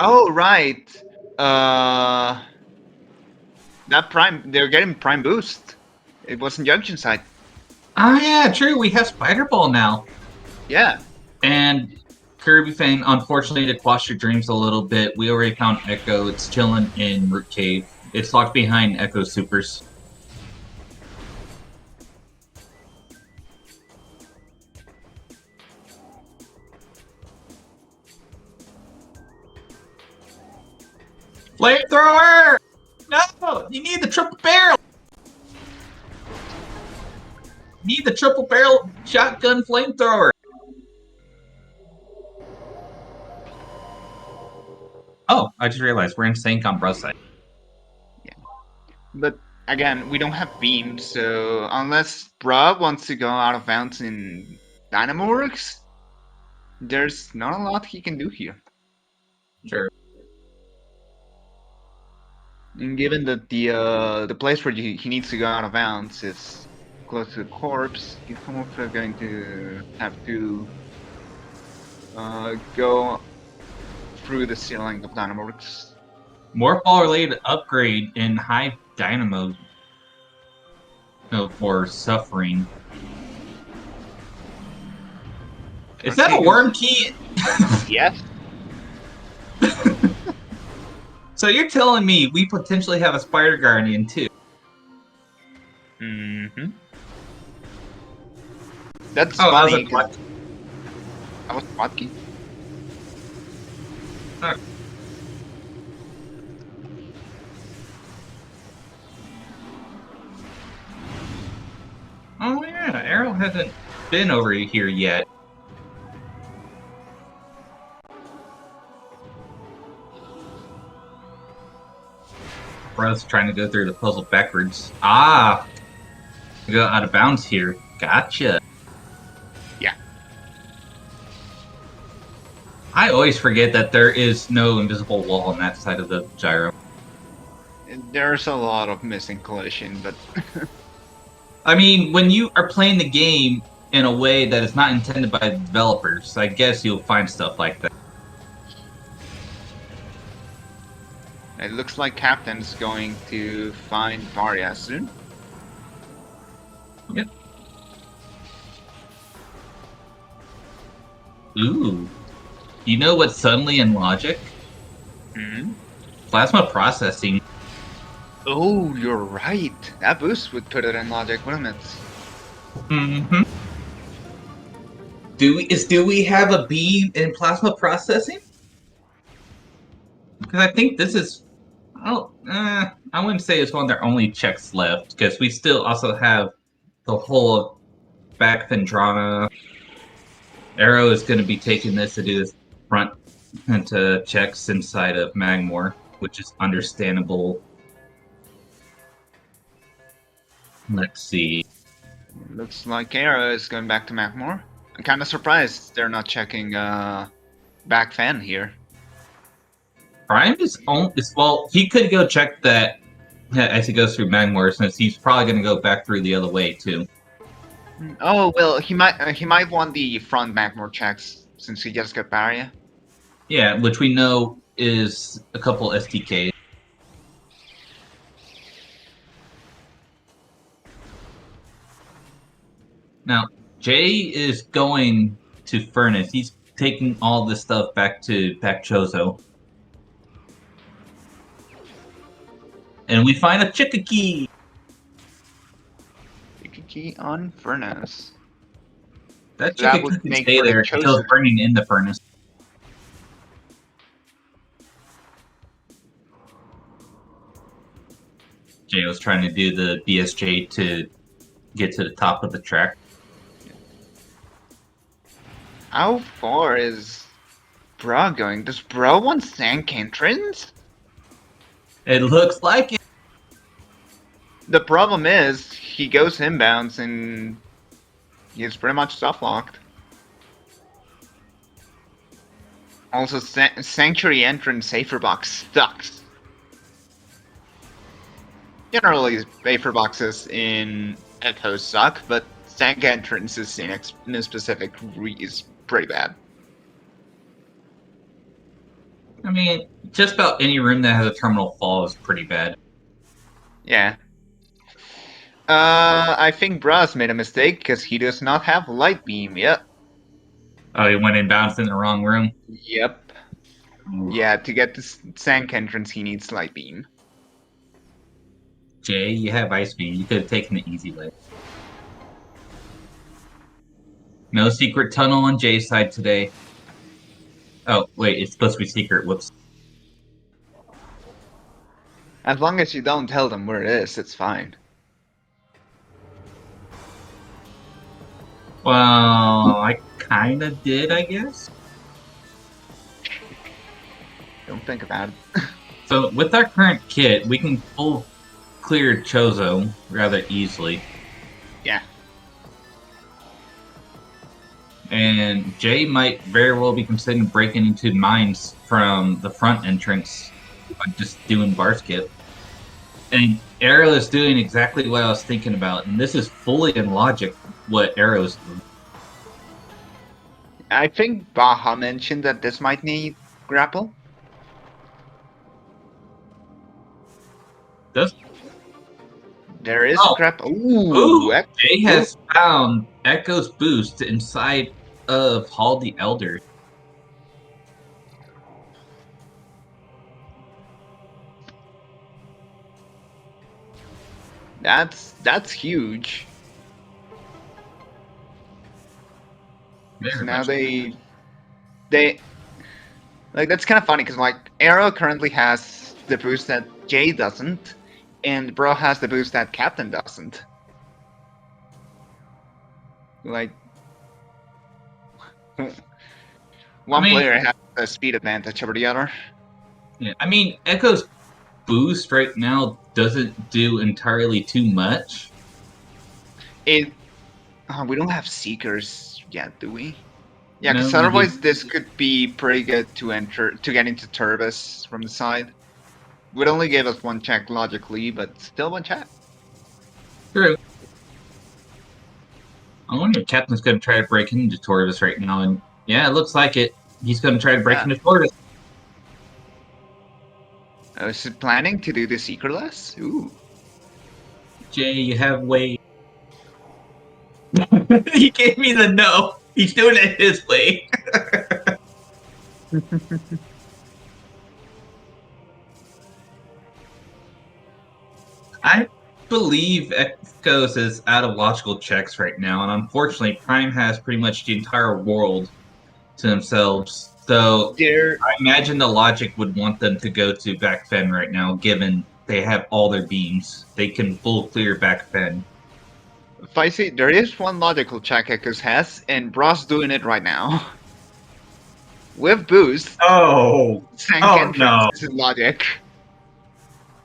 Oh, right. That Prime, they're getting Prime Boost. It wasn't Junction Side. Ah, yeah, true. We have Spider Ball now. Yeah. And Kirby Fang, unfortunately, to quash your dreams a little bit, we already found Echo. It's chilling in Root Cave. It's locked behind Echo Supers. Flamethrower! No! You need the triple barrel! You need the triple barrel shotgun flamethrower! Oh, I just realized we're in sync on Bruh's side. Yeah. But again, we don't have beams, so unless Bruh wants to go out of bounds in Dynamoworks, there's not a lot he can do here. Sure. And given that the place where he needs to go out of bounds is close to the corpse, he's almost going to have to go through the ceiling of Dynamoworks. Morphball related upgrade in high dynamo for suffering. Is that a worm key? Yes. So you're telling me we potentially have a Spider Guardian too? Mm-hmm. That's funny. I was Spotky. Oh yeah, Arrow hasn't been over here yet. Bro's trying to go through the puzzle backwards. Ah! Go out of bounds here. Gotcha. Yeah. I always forget that there is no invisible wall on that side of the gyro. There's a lot of missing collision, but... I mean, when you are playing the game in a way that is not intended by the developers, I guess you'll find stuff like that. It looks like Captain's going to find Varia soon. Yep. Ooh. You know what's suddenly in logic? Mm-hmm. Plasma processing. Oh, you're right. That boost would put it in logic, wouldn't it? Mm-hmm. Do we have a beam in plasma processing? Because I think this is... I wouldn't say it's one of their only checks left, because we still also have the whole back Phendrana. Arrow is going to be taking this to do this front into checks inside of Magmor, which is understandable. Let's see. Looks like Arrow is going back to Magmor. I'm kind of surprised they're not checking back fan here. Prime is well, he could go check that as he goes through Magmor, since he's probably going to go back through the other way too. Oh well, he might want the front Magmor checks since he just got Barrier. Yeah, which we know is a couple STKs. Now, Jay is going to Furnace. He's taking all this stuff back to Chozo. And we find a Chikaki! RPG on Furnace. That So that chicken would can make stay for the there until Chozo. it's burning in the furnace. Jay was trying to do the BSJ to get to the top of the track. How far is Bra going? Does Bra want Sank entrance? It looks like it. The problem is, he goes inbounds and he's pretty much soft locked. Also, Sanctuary entrance safer box sucks. Generally, safer boxes in Echoes suck, but Sank entrances in a specific is pretty bad. I mean, just about any room that has a terminal fall is pretty bad. Yeah. I think Bra's made a mistake because he does not have Light Beam yet. Oh, he went inbounds in the wrong room? Yep. Ooh. Yeah, to get the Sank entrance, he needs Light Beam. Jay, you have Ice Beam. You could have taken the easy way. No secret tunnel on Jay's side today. Oh, wait, it's supposed to be secret. Whoops. As long as you don't tell them where it is, it's fine. Well, I kind of did, I guess. Don't think about it. So, with our current kit, we can full clear Chozo rather easily. Yeah. And Jay might very well be considering breaking into mines from the front entrance by just doing bar skip. And Arrow is doing exactly what I was thinking about, and this is fully in logic what Arrow's doing. I think Baha mentioned that this might need grapple. Does There is Oh. grapple. Ooh, Ooh, Jay has found Echo's boost inside of Hall the Elder. that's huge. Very So now much. they like that's kind of funny because like Arrow currently has the boost that Jay doesn't, and Bro has the boost that Captain doesn't. Like one player has a speed advantage over the other. Yeah, I mean, Echo's boost right now doesn't do entirely too much. We don't have Seekers yet, do we? Yeah, because No, we otherwise do. this could be pretty good to get into Turbis from the side. Would only give us one check logically, but still one check. True. I wonder if Captain's going to try to break into Torvis right now, and yeah, it looks like it. He's going to try to break into Torvis. Is it planning to do the Seekerless? Ooh. Jay, you have way. He gave me the no. He's doing it his way. I believe Echoes is out of logical checks right now, and unfortunately, Prime has pretty much the entire world to themselves. So I imagine the logic would want them to go to back Fen right now, given they have all their beams. They can full clear back Fen. If I see, there is one logical check Echoes has, and Bro's doing it right now. With boost. Oh! Sank No. is in logic.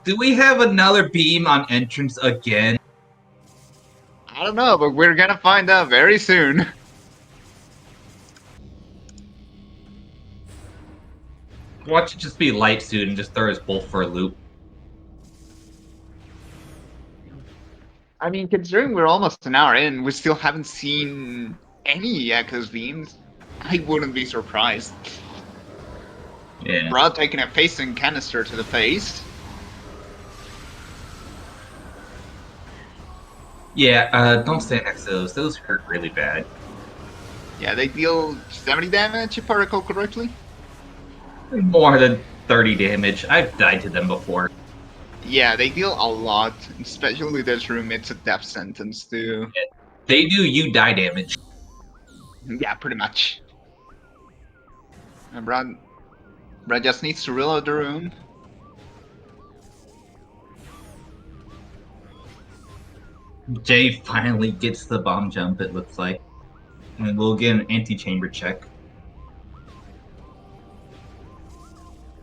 Do we have another beam on entrance again? I don't know, but we're gonna find out very soon. Watch it just be light suit and just throw us both for a loop. I mean, considering we're almost an hour in, we still haven't seen any Echoes beams. I wouldn't be surprised. Yeah. Bro taking a facing canister to the face. Yeah, don't stand next to those. Those hurt really bad. Yeah, they deal 70 damage, if I recall correctly. More than 30 damage. I've died to them before. Yeah, they deal a lot, especially this room. It's a death sentence too. They do you die damage. Yeah, pretty much. And Brad just needs to reload the room. Jay finally gets the bomb jump, it looks like. And we'll get an anti-chamber check.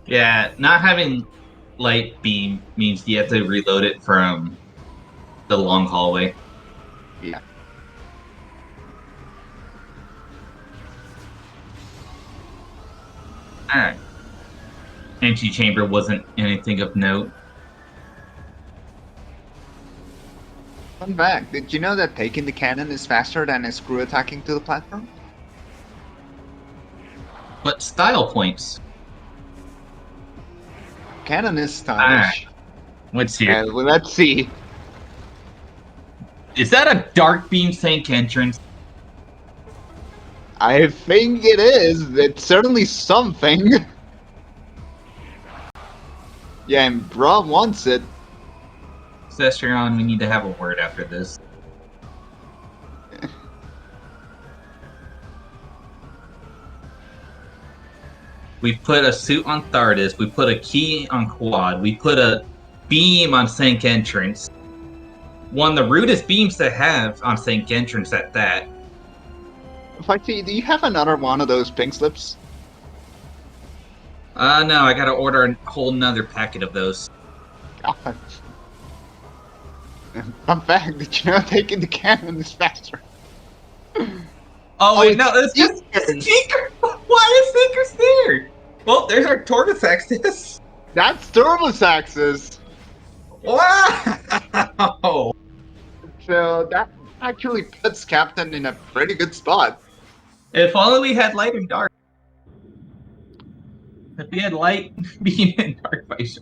Yeah, not having light beam means you have to reload it from the long hallway. Yeah. Alright. Anti-chamber wasn't anything of note. Fun fact, did you know that taking the cannon is faster than a screw attacking to the platform? But style points. Cannon is stylish. What's here? Well, let's see. Is that a dark beam sank entrance? I think it is. It's certainly something. Yeah, and Bro wants it. Cestron, we need to have a word after this. We put a suit on Thardis, we put a key on Quad, we put a beam on Sank Entrance. One of the rudest beams to have on Sank Entrance at that. Fighty, do you have another one of those pink slips? No, I gotta order a whole nother packet of those. God. Fun fact, did you know taking the cannon is faster? Oh wait, no, it's it's just Seeker! Why is Seeker there? Well, there's our Tortoise Axis. That's Turbosax's! Wow! So that actually puts Captain in a pretty good spot. If only we had light and dark. If we had light, beam, and dark visor.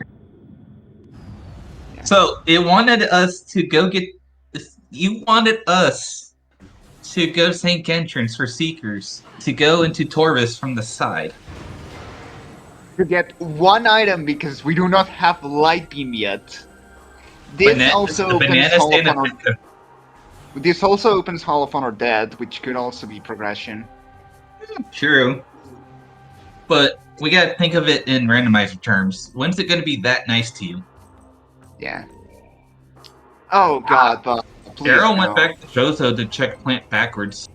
Yeah. So it wanted us to go get this. You wanted us to go Sank Entrance for Seekers, to go into Torvis from the side. To get one item because we do not have light beam yet. This also opens Hall of Honor. This also opens Hall of Honor Dead, which could also be progression. True. But we gotta think of it in randomizer terms. When's it gonna be that nice to you? Yeah. Oh god, please Arrow no. went back to Jozo to check plant backwards.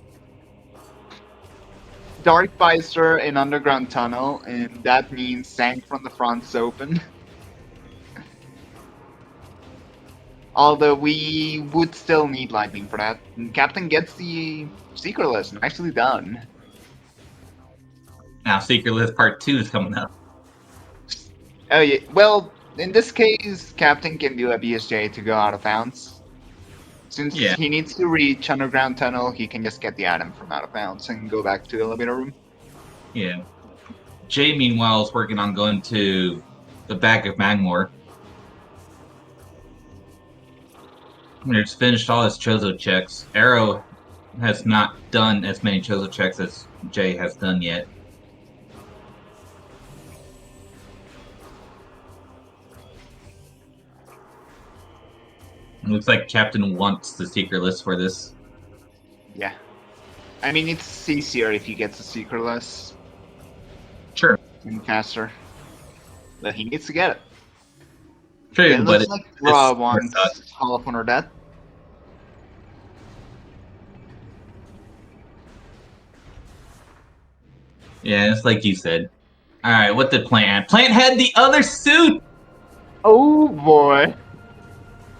Dark Visor in Underground Tunnel, and that means Sank from the front's open. Although we would still need lightning for that. And Captain gets the Secret List. Nicely done. Now Secret List Part 2 is coming up. Oh yeah, well, in this case, Captain can do a BSJ to go out of bounds. Since he needs to reach Underground Tunnel, he can just get the item from out of bounds and go back to the elevator room. Yeah. Jay, meanwhile, is working on going to the back of Magmore. He's finished all his Chozo checks. Arrow has not done as many Chozo checks as Jay has done yet. It looks like Captain wants the Secret List for this. Yeah. I mean, it's easier if he gets a Secret List. Sure. And faster. But he needs to get it. True, it but looks like Raw wants Hall of Honor Dead. Yeah, it's like you said. Alright, what did Plant? Plant had the other suit! Oh boy.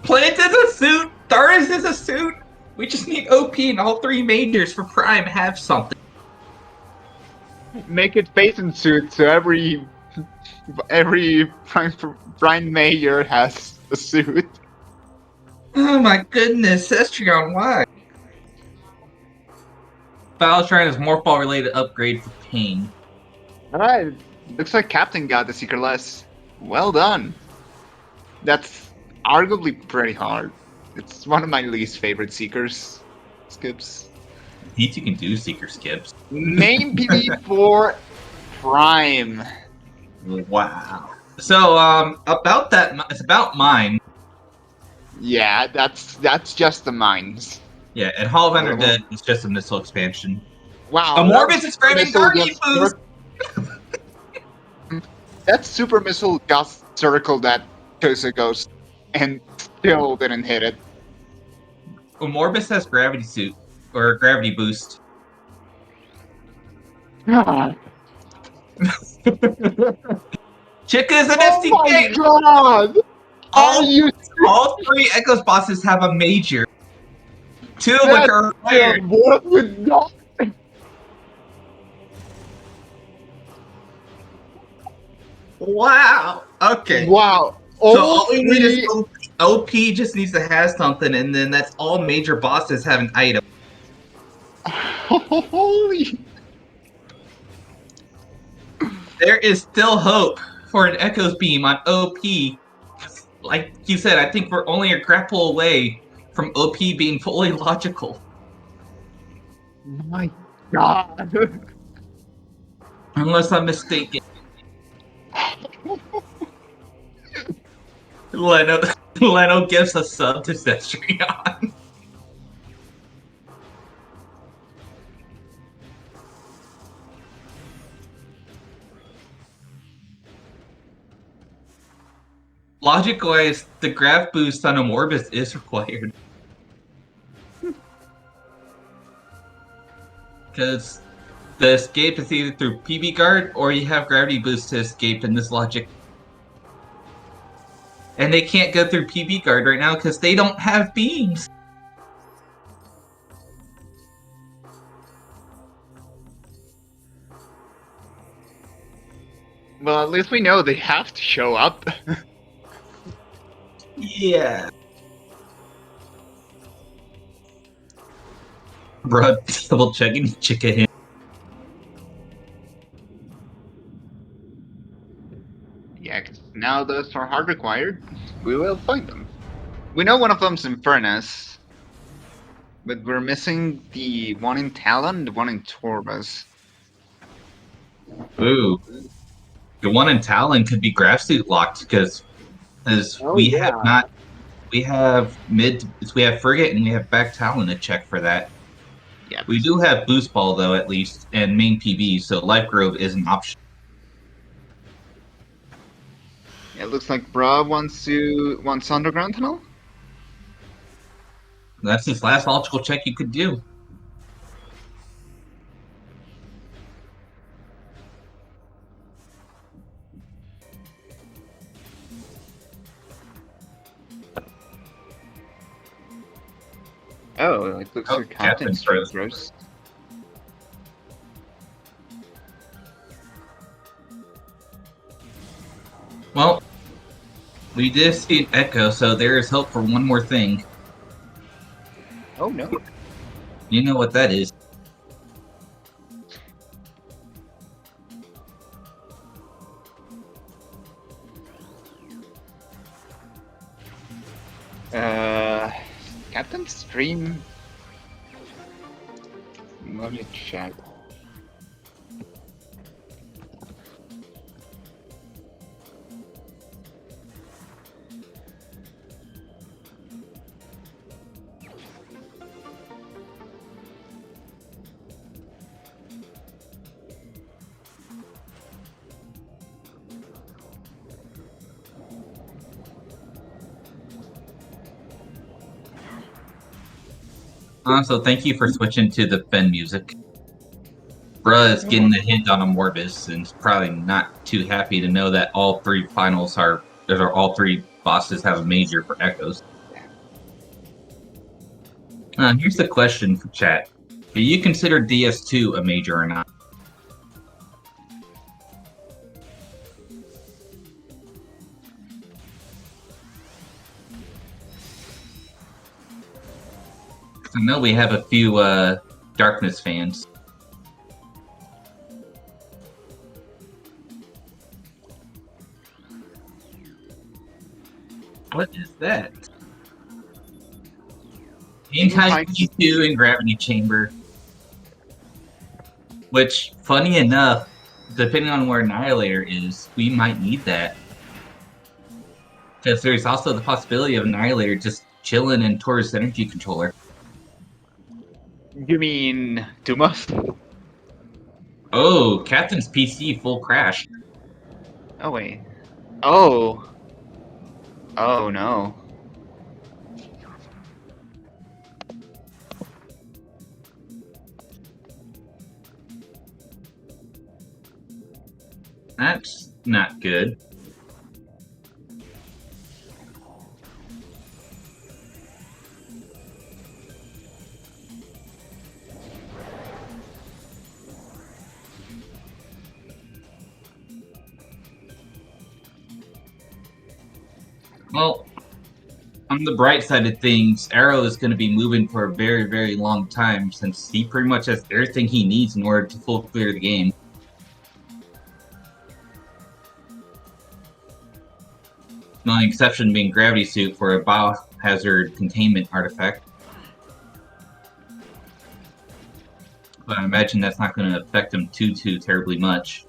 Plant is a suit! Thardis is a suit! We just need OP and all three majors for Prime have something. Make it Phaeton suit so every Prime Major has a suit. Oh my goodness, Estrion, why? Falshrine is Morphball related upgrade for Pain. Alright, looks like Captain got the Secret List. Well done. That's arguably pretty hard. It's one of my least favorite Seekers skips. You can do Seeker skips. Main PB for Prime. Wow. So, about that, it's about mine. Yeah, that's just the mines. Yeah, and Hall of Well, Undead is just a missile expansion. wow, that Amorbus is grabbing missile Guardian just Boost! that super missile just circled that Tosa Ghost and still didn't hit it. Amorbus has Gravity Suit, or Gravity Boost. God. Chica is an Oh my FTK! god! Are All, you all three Echoes bosses have a major. Two of which that are required. what would not Wow. Okay. wow. So All all we need is three OP just needs to have something, and then that's all major bosses have an item. holy There is still hope for an Echoes Beam on OP. Like you said, I think we're only a grapple away from OP being fully logical. my god. Unless I'm mistaken. Leno, Leno gives a sub to Cestrion. Logic-wise, the grab boost on Amorbus is required. Because the escape is either through PB guard or you have gravity boost to escape in this logic. And they can't go through PB guard right now because they don't have beams. Well, at least we know they have to show up. Yeah. Bro, double checking chicken. Yeah, 'cause now those are hard required. We will find them. We know one of them's in Furnace, but we're missing the one in Talon, the one in Torbas. Ooh. The one in Talon could be graph suit locked because we have Frigate and we have back Talon to check for that. Yeah. We do have Boost Ball though at least and main PB, so Life Grove is an option. It looks like Bra wants Underground Tunnel. That's his last logical check you could do. Oh, it looks like Captain's gross. Well, we did see an echo, so there is hope for one more thing. Oh no. You know what that is. Captain's stream. Let me check. So thank you for switching to the Fen music. Bruh is getting the hint on Amorbus and is probably not too happy to know that all three finals all three bosses have a major for Echoes. Here's the question for chat. Do you consider DS2 a major or not? I know we have a few Darkness fans. What is that? Anytime P2 and Gravity Chamber. Which, funny enough, depending on where Annihilator is, we might need that. Because there's also the possibility of Annihilator just chilling in Taurus energy controller. You mean Dumas? Oh, Captain's PC full crash. Oh wait. Oh. Oh no. That's not good. Well, on the bright side of things, Arrow is going to be moving for a very, very long time since he pretty much has everything he needs in order to full clear the game. The only exception being Gravity Suit for a biohazard containment artifact. But I imagine that's not going to affect him too terribly much.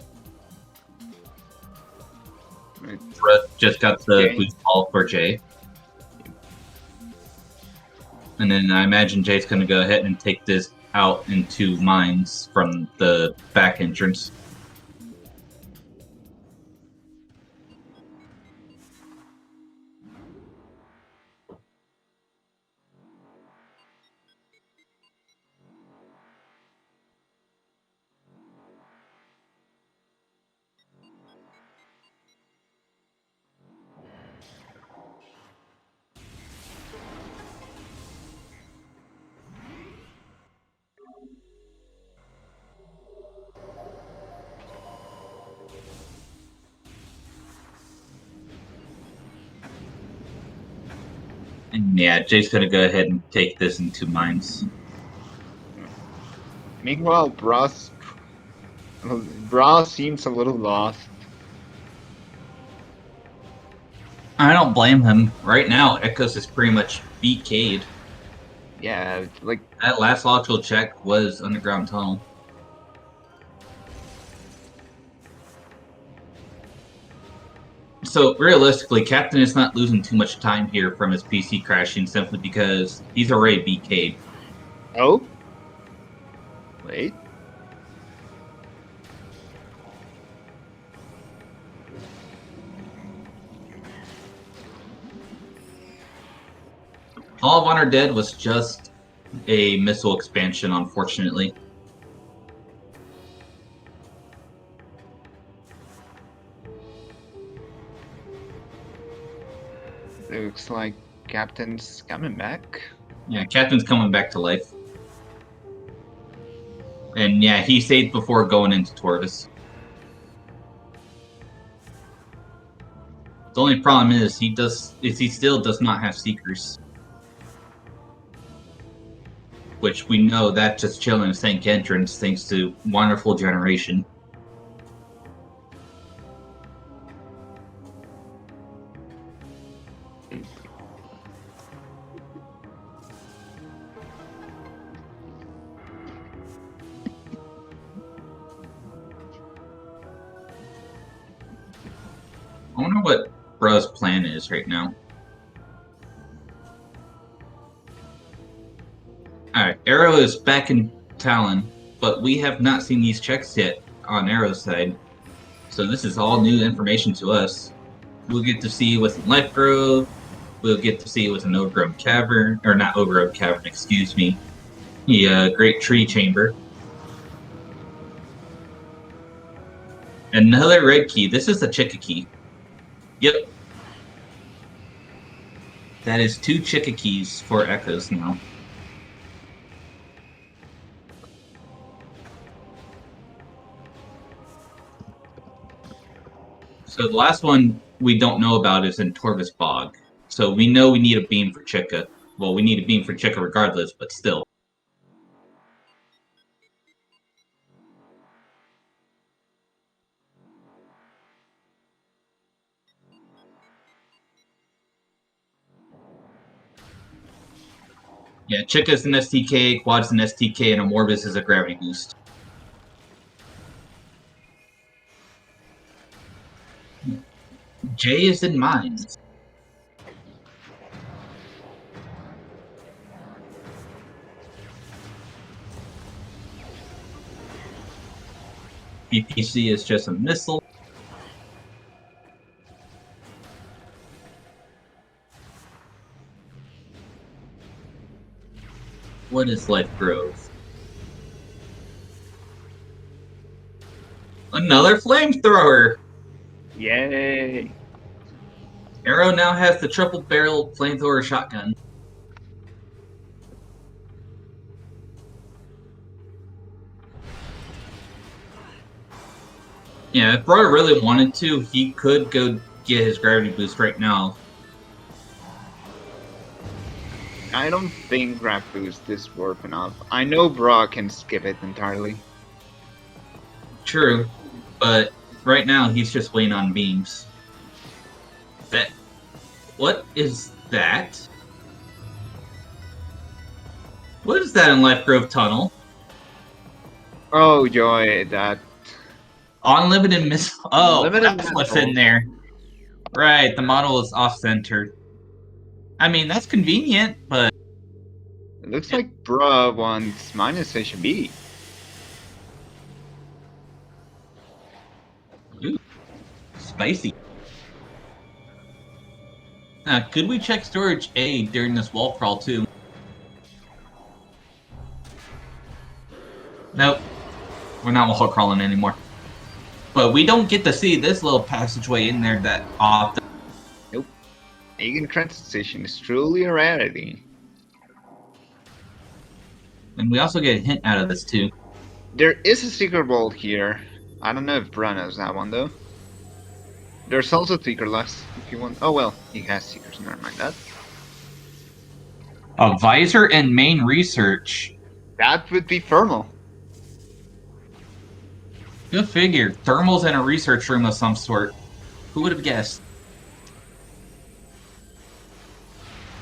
Brett just got the boost ball for Jay. And then I imagine Jay's going to go ahead and take this out into mines from the back entrance. And yeah, Jay's going to go ahead and take this into mines. Meanwhile, Bra seems a little lost. I don't blame him. Right now, Echoes is pretty much BK'd. Yeah, like that last logical check was underground tunnel. So realistically, Captain is not losing too much time here from his PC crashing simply because he's already BK'd. Oh? Wait. Hall of Honor Dead was just a missile expansion, unfortunately. Looks like Captain's coming back. Yeah, Captain's coming back to life. And yeah, he saved before going into Tortoise. The only problem is he still does not have Seekers. Which we know that just chilling in St. Entrance thanks to wonderful generation. I wonder what Bruh's plan is right now. Alright, Arrow is back in Talon, but we have not seen these checks yet on Arrow's side. So this is all new information to us. We'll get to see what's in Life Grove. We'll get to see what's in Overgrown Cavern, or not Overgrown Cavern, excuse me. The Great Tree Chamber. Another red key. This is the Chicka key. Yep. That is 2 Chicka keys for Echoes now. So the last one we don't know about is in Torvis Bog. So we know we need a beam for Chicka. Well, we need a beam for Chicka regardless, but still. Yeah, Chicka's an STK, Quad's an STK, and Amorbis is a gravity boost. Jay is in mines. PPC is just a missile. What is Life Grove? Another flamethrower! Yay! Arrow now has the triple-barrel flamethrower shotgun. Yeah, if Bro really wanted to, he could go get his gravity boost right now. I don't think Grab Boost is worth enough. I know Brock can skip it entirely. True, but right now he's just waiting on beams. What is that? What is that in Life Grove Tunnel? Oh joy, that Unlimited missile. Oh, Unlimited that's what's missile. in there. Right, the model is off-centered. I mean, that's convenient, but... It looks like Bruh wants minus HB. Ooh, spicy. Could we check storage A during this wall crawl, too? Nope. We're not wall crawling anymore. But we don't get to see this little passageway in there that often. Nope. Aegon Transit Station is truly a rarity. And we also get a hint out of this, too. There is a secret vault here. I don't know if Bruh knows that one, though. There's also Seekerless, if you want. Oh well, he has Seekers, never mind that. A visor and main research. That would be Thermal. Go figure. Thermals in a research room of some sort. Who would have guessed?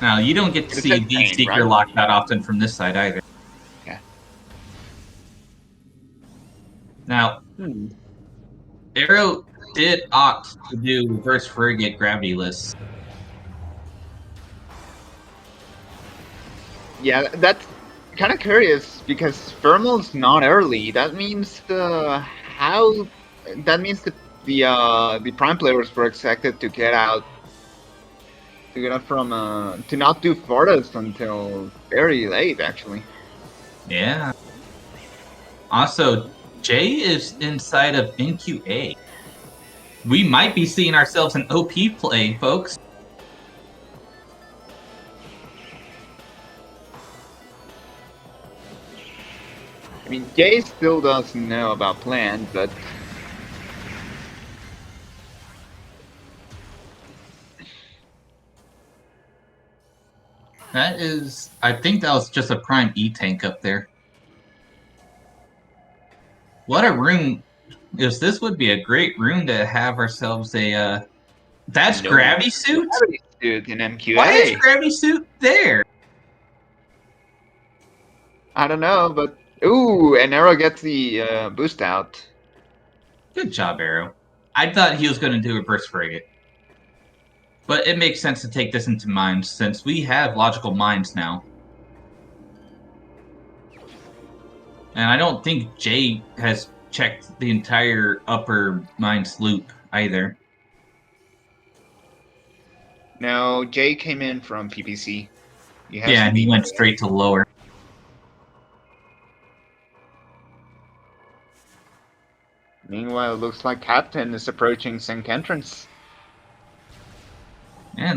Now, you don't get to see the Seeker right? lock that often from this side either. Yeah. Now, Arrow did opt to do reverse frigate gravity lists. Yeah, that's kind of curious because Thermal's not early. That means the prime players were expected to get out from to not do farthest until very late actually. Yeah. Also, Jay is inside of NQA. We might be seeing ourselves an OP play, folks. I mean, Jay still doesn't know about Plan, but That is... I think that was just a prime E-tank up there. What a room. This would be a great room to have ourselves a... That's Gravity Suit? Gravity Suit in MQA. Why is Gravity Suit there? I don't know, but... Ooh, and Arrow gets the boost out. Good job, Arrow. I thought he was going to do a burst frigate. But it makes sense to take this into mines, since we have logical mines now. And I don't think Jay has checked the entire upper mines loop, either. No, Jay came in from PPC. Yeah, and he went straight to lower. Meanwhile, it looks like Captain is approaching Sync Entrance. Yeah,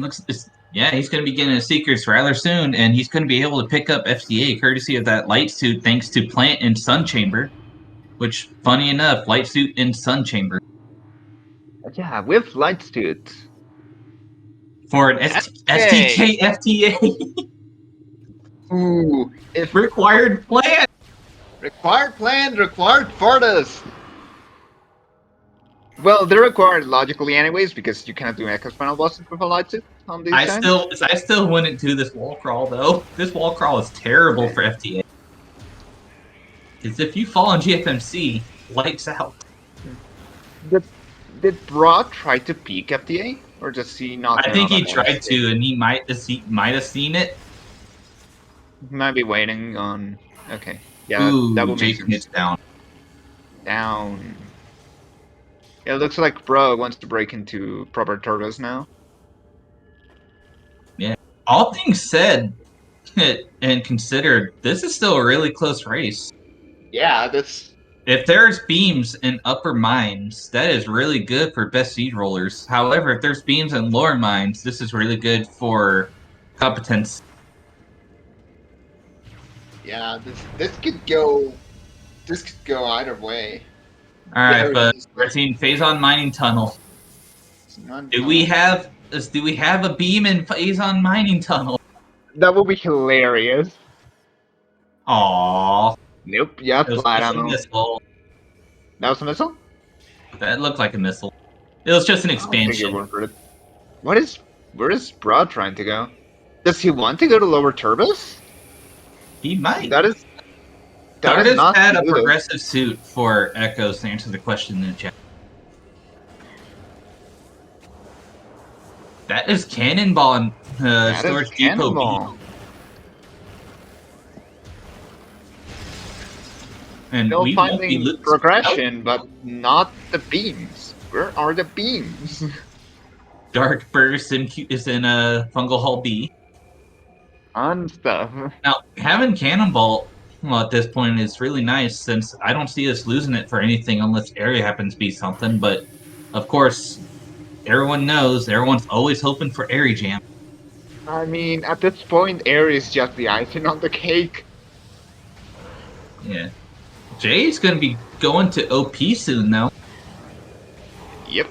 yeah, he's going to be getting his Seekers rather soon, and he's going to be able to pick up FTA courtesy of that light suit thanks to Plant and Sun Chamber. Which, funny enough, light suit and Sun Chamber. Yeah, with light suit. For an STK FTA. Ooh, if required plan. Required plan, required farthest. Well, they're required logically anyways, because you cannot do Echo Spinal bosses with a light suit on these I still wouldn't do this wall crawl, though. This wall crawl is terrible for FTA. Because if you fall on GFMC, lights out. Did Brock try to peek FTA? Or does he not? I think he tried to, and he might have seen it. He might be waiting on... Okay. Yeah, Ooh, that will make Jason sense. hits down. Down. It looks like Bro wants to break into proper turbos now. Yeah. All things said and considered, this is still a really close race. Yeah, that's... If there's beams in upper mines, that is really good for best seed rollers. However, if there's beams in lower mines, this is really good for competence. Yeah, this could go... This could go either way. Alright, Very but easily. we're seeing phase on mining tunnel. Do we have a beam in phase on mining tunnel? That would be hilarious. Aww. Nope, yeah, It was flat just a ammo. missile. That was a missile? That looked like a missile. It was just an I'll take your expansion. word for it. Where is Broad trying to go? Does he want to go to lower turbos? He might. That is Stardust not had a good. progressive suit for Echoes to answer the question in the chat. That is Cannonball and That is Storage Depot B. Cannonball. And Still we won't be finding losing. progression, but not the beams. Where are the beams? Dark Burst is in a Fungal Hall B. On stuff. Now, having Cannonball at this point is really nice since I don't see us losing it for anything unless area happens to be something. But of course, everyone knows everyone's always hoping for Airy Jam. I mean, at this point, air is just the icing on the cake. Yeah. Jay's going to be going to OP soon, though. Yep.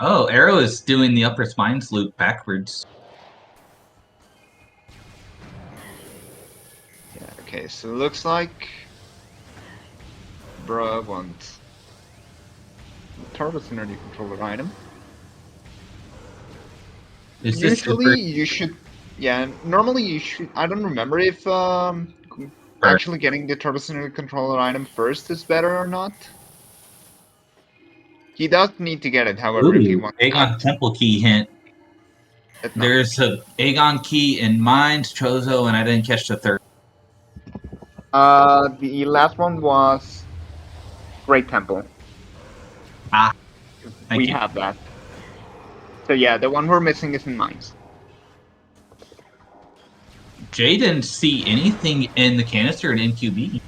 Oh, Arrow is doing the upper spines loop backwards. Yeah, okay, so it looks like Bruh wants the Turbo's energy controller item. Is this Usually super... you should, yeah, normally you should, I don't remember if actually getting the Turbo's energy controller item first is better or not. He does need to get it, however, if he Ooh, wants Aegon Temple Key hint. it. There's a Aegon Key in Mines, Chozo, and I didn't catch the third. The last one was Great Temple. Ah, thank We you. have that. So yeah, the one we're missing is in Mines. Jay didn't see anything in the canister in NQB.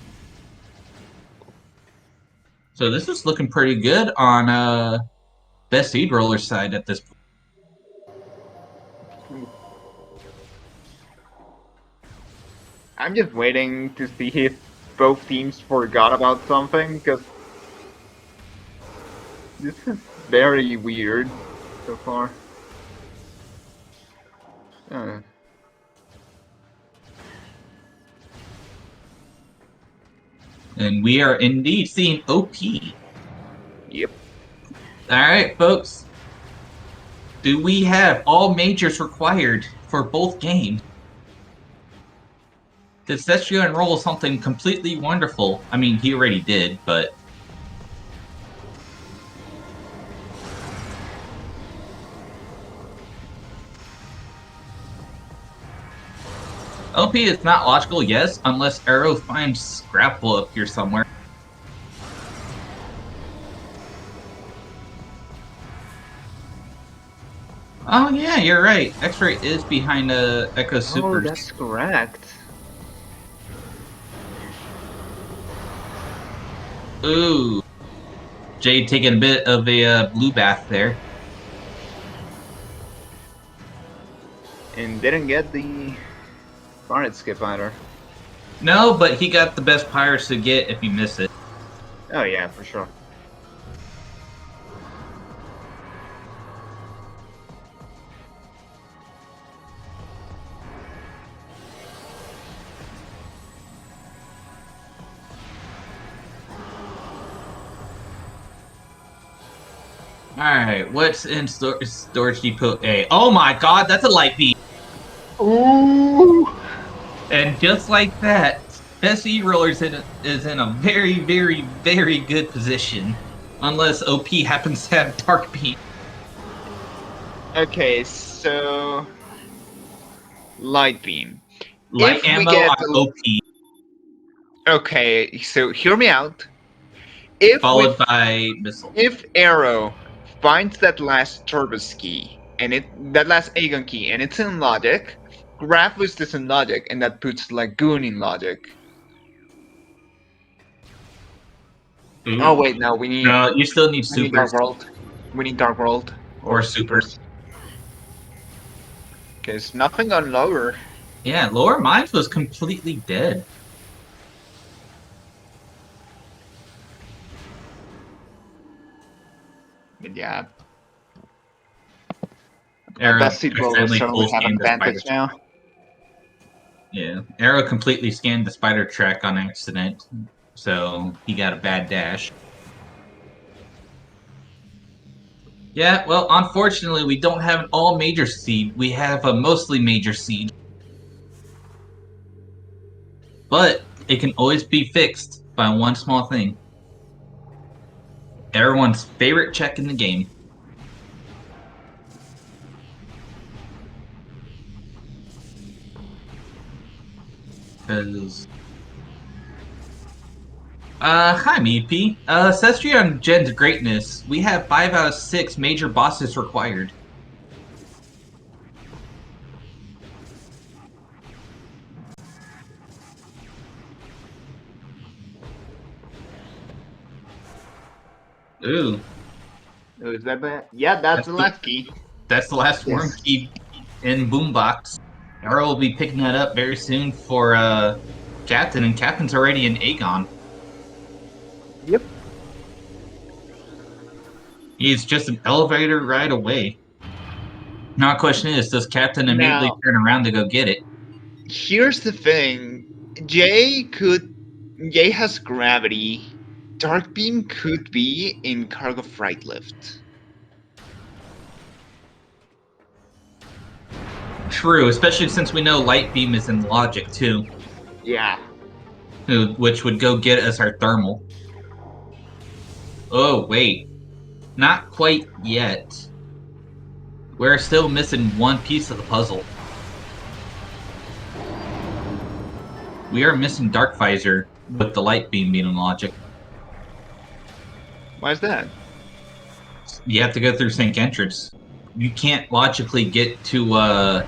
So this is looking pretty good on best seed roller side at this point. I'm just waiting to see if both teams forgot about something, because this is very weird so far. And we are indeed seeing OP. Yep. Alright, folks. Do we have all majors required for both games? Did Sestrio enroll something completely wonderful? I mean, he already did, but... LP is not logical, yes, unless Arrow finds Grapple up here somewhere. Oh yeah, you're right. X-Ray is behind Echo Supers. Oh, that's correct. Ooh. Jade taking a bit of a blue bath there. And didn't get the Barnet skip either. No, but he got the best Pirates to get if you miss it. Oh yeah, for sure. Alright, what's in Storage Depot A? Oh my god, that's a light beam! Ooh! And just like that, SE Rollers is in a very, very, very good position. Unless OP happens to have Dark Beam. Okay, so... Light beam. Light If we ammo get on OP. Okay, so hear me out. If we followed by missile. if Arrow finds that last Turbus key and that last Aegon key and it's in logic, Graflust is in logic, and that puts Lagoon in logic. Ooh. Oh wait, no, we need No, you still need Dark supers World. We need Dark World or or super. supers. Because nothing on lower. Yeah, lower mines was completely dead. But yeah, Arrow that seed roll will accidentally certainly full have an scanned the spider advantage track. now. Yeah, Arrow completely scanned the spider track on accident, so he got a bad dash. Yeah, well, unfortunately, we don't have an all major seed. We have a mostly major seed. But it can always be fixed by one small thing. Everyone's favorite check in the game. Because hi MEP. Sestri on Gen's greatness. We have 5 out of 6 major bosses required. Ooh. Oh, is that bad? Yeah, that's the last key. That's the last worm Yes. key in Boombox. Arrow will be picking that up very soon for Captain, and Captain's already in Aegon. Yep. He's just an elevator ride away. Now, the question is, does Captain immediately Now, turn around to go get it? here's the thing. Jay has gravity. Dark Beam could be in cargo freight lift. True, especially since we know Light Beam is in Logic too, Yeah. which would go get us our thermal. Oh, wait. Not quite yet. We're still missing one piece of the puzzle. We are missing Dark Visor with the Light Beam being in Logic. Why is that? You have to go through Sync Entrance. You can't logically get to Oh,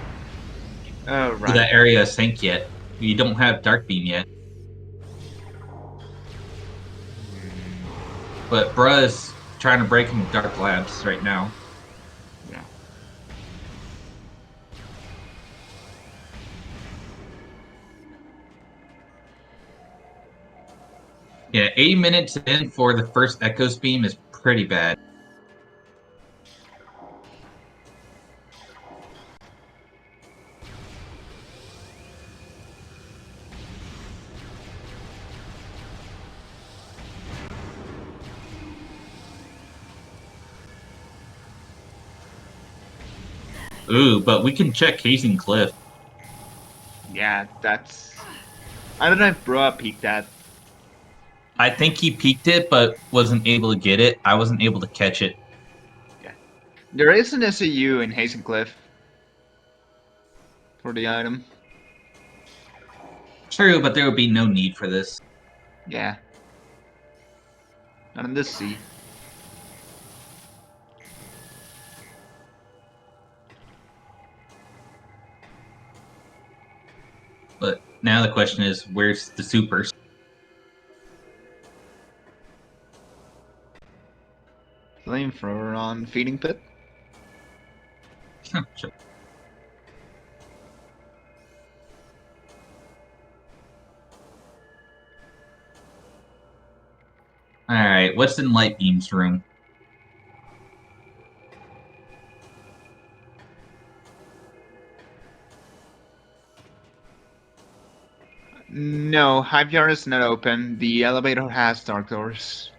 right. that area of Sync yet. You don't have Dark Beam yet. But Bruh is trying to break into Dark Labs right now. Yeah. Yeah, 80 minutes in for the first Echo's Beam is pretty bad. Ooh, but we can check Hazing Cliff. Yeah, that's. I don't know if Broa peaked that. I think he peaked it, but wasn't able to get it. I wasn't able to catch it. Yeah. There is an SAU in Hazencliff for the item. True, but there would be no need for this. Yeah. Not in this sea. But now the question is, where's the supers? Flamethrower on Feeding Pit. Sure. Alright, what's in Light Beam's room? No, Hive Yard is not open. The elevator has dark doors.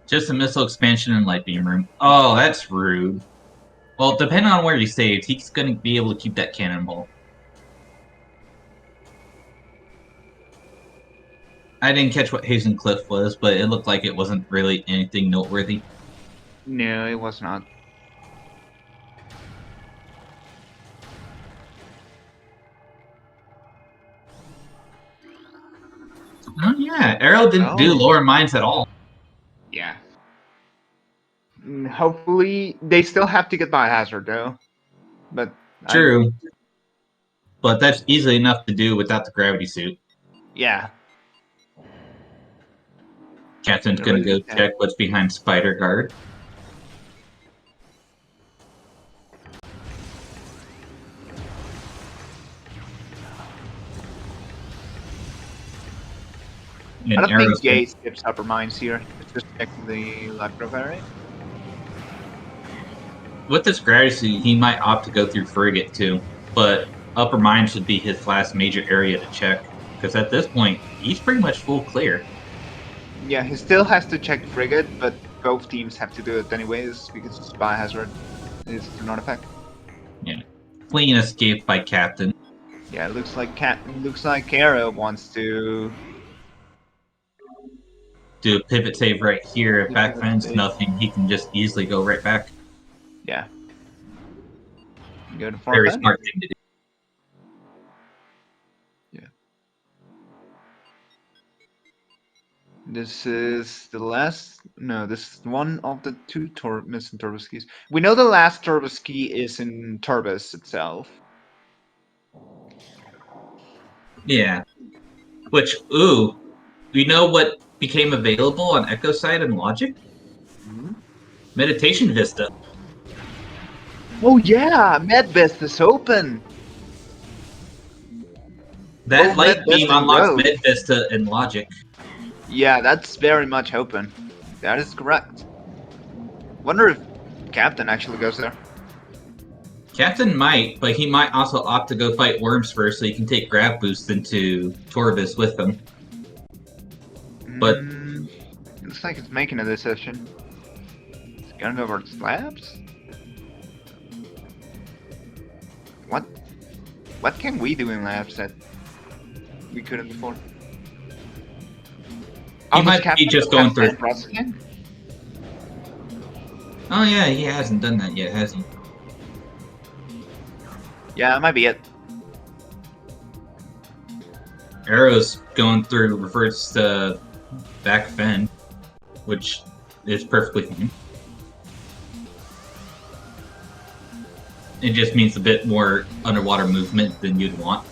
Just a missile expansion in Light Beam room. Oh, that's rude. Well, depending on where he saves, he's going to be able to keep that cannonball. I didn't catch what Hazen Cliff was, but it looked like it wasn't really anything noteworthy. No, it was not. Oh yeah, Arrow didn't do lower mines at all. Yeah. Hopefully, they still have to get Biohazard though. But True. But that's easily enough to do without the gravity suit. Yeah. Captain's gonna go check what's behind Spider Guard. I don't think Jay skips upper mines here. It's just check the life profile. With this gravity suit, he might opt to go through Frigate too, but upper mines should be his last major area to check, because at this point, he's pretty much full clear. Yeah, he still has to check Frigate, but both teams have to do it anyways, because Spy Hazard is an artifact. Yeah. Clean escape by Captain. Yeah, it looks like Arrow wants to do a pivot save right here. If back fence nothing, he can just easily go right back. Yeah. Go to very smart thing to do. Yeah. This is the last. No, this is one of the two missing turbo skis. We know the last turbo ski is in Turbis itself. Yeah. Which, ooh, we know what became available on Echo Side and Logic? Mm-hmm. Meditation Vista. Oh yeah, Med Vista's open. That light beam unlocks Med Vista and Logic. Yeah, that's very much open. That is correct. Wonder if Captain actually goes there. Captain might, but he might also opt to go fight Worms first so he can take grab boost into Torvis with them. But looks like it's making a decision. It's gonna go over the slabs? What can we do in labs that we couldn't before? He might be just going through processing? Oh yeah, he hasn't done that yet, has he? Yeah, that might be it. Arrow's going through reverse back fend, which is perfectly fine. It just means a bit more underwater movement than you'd want.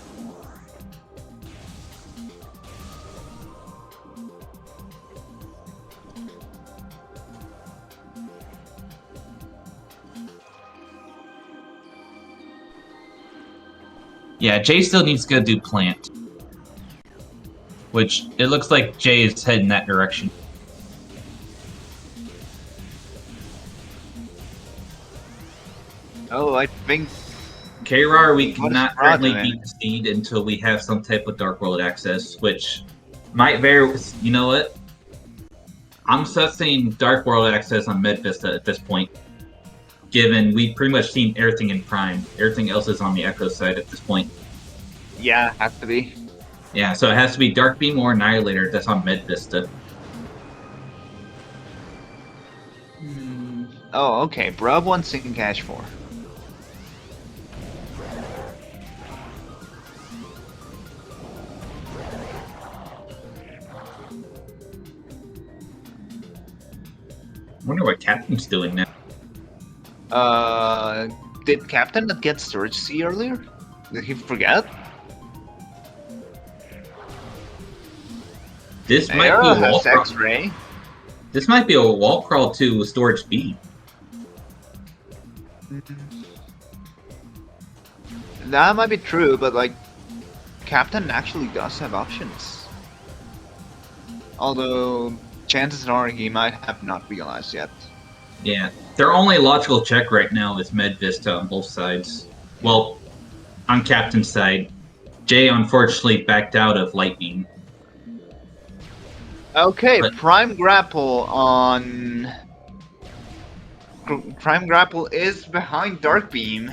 Yeah, Jay still needs to go do plant. Which, it looks like Jay is heading that direction. Oh, I think... K-Rar, we cannot currently beat the seed until we have some type of Dark World access, which might vary... You know what? I'm sussing Dark World access on Med Vista at this point. Given we've pretty much seen everything in Prime. Everything else is on the Echo side at this point. Yeah, has to be. Yeah, so it has to be Dark Beam or Annihilator that's on Med Vista. Oh, okay. Brub wants Sinking Cash 4. I wonder what Captain's doing now. Did Captain not get Storage C earlier? Did he forget? This might be a wall crawl. X-ray. This might be a wall crawl to Storage B. That might be true, but like, Captain actually does have options. Although, chances are he might have not realized yet. Yeah, their only logical check right now is Med Vista on both sides. Well, on Captain's side, Jay unfortunately backed out of Light Beam. Okay, but Prime Grapple on... Prime Grapple is behind Dark Beam.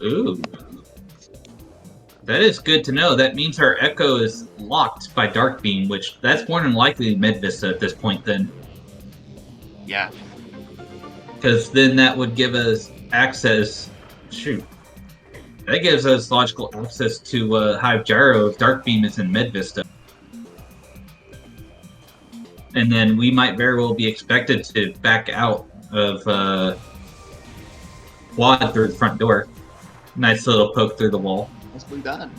Ooh. That is good to know. That means our Echo is locked by Dark Beam, which that's more than likely Med Vista at this point then. Yeah. Because then that would give us access... Shoot. That gives us logical access to Hive Gyro if Dark Beam is in Med Vista. And then we might very well be expected to back out of quad through the front door. Nice little poke through the wall. Nicely done.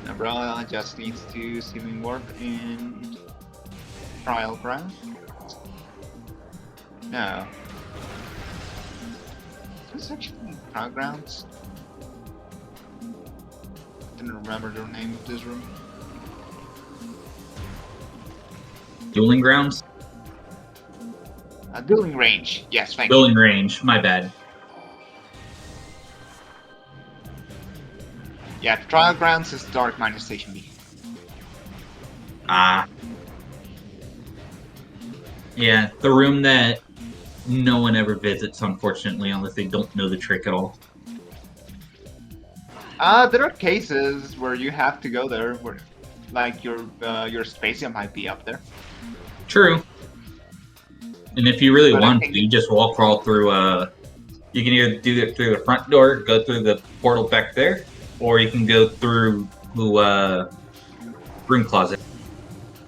Umbrella just needs to ceiling warp in trial ground. No. It's actually trial grounds. Didn't remember the name of this room. Dueling grounds? Dueling range. Yes, thank you. Dueling range, my bad. Yeah, trial grounds is dark minus station B. Ah. Yeah, the room that no one ever visits, unfortunately, unless they don't know the trick at all. There are cases where you have to go there, where, like, your spacia might be up there. True. And if you really But want to, you just wall crawl through, you can either do it through the front door, go through the portal back there, or you can go through the room closet.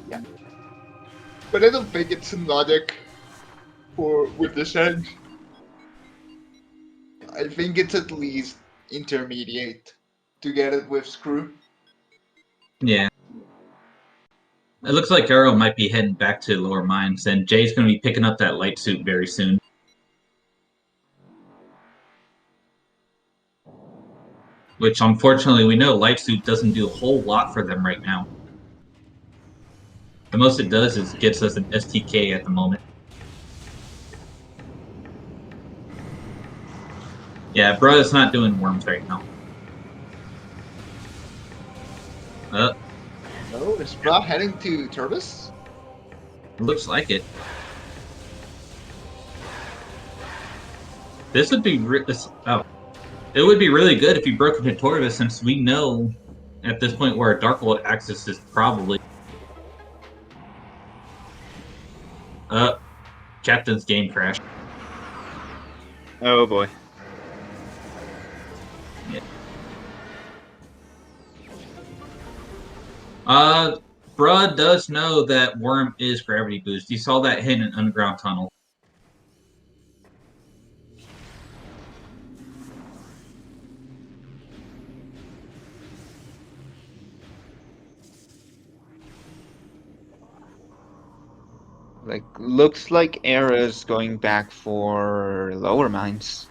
Yeah. But I don't think it's logic with this end. I think it's at least intermediate to get it with screw. Yeah. It looks like Arrow might be heading back to Lower Mines, and Jay's going to be picking up that light suit very soon. Which, unfortunately, we know light suit doesn't do a whole lot for them right now. The most it does is gets us an STK at the moment. Yeah, Bro's not doing worms right now. No, is Bra heading to Turbis? Looks like it. This would be it would be really good if you broke into Torvis, since we know at this point where our Darkwold axis is probably. Captain's game crashed. Oh boy. Yeah. Bruh does know that Worm is gravity boost. You saw that hit in an underground tunnel. Like, looks like Era's going back for Lower Mines.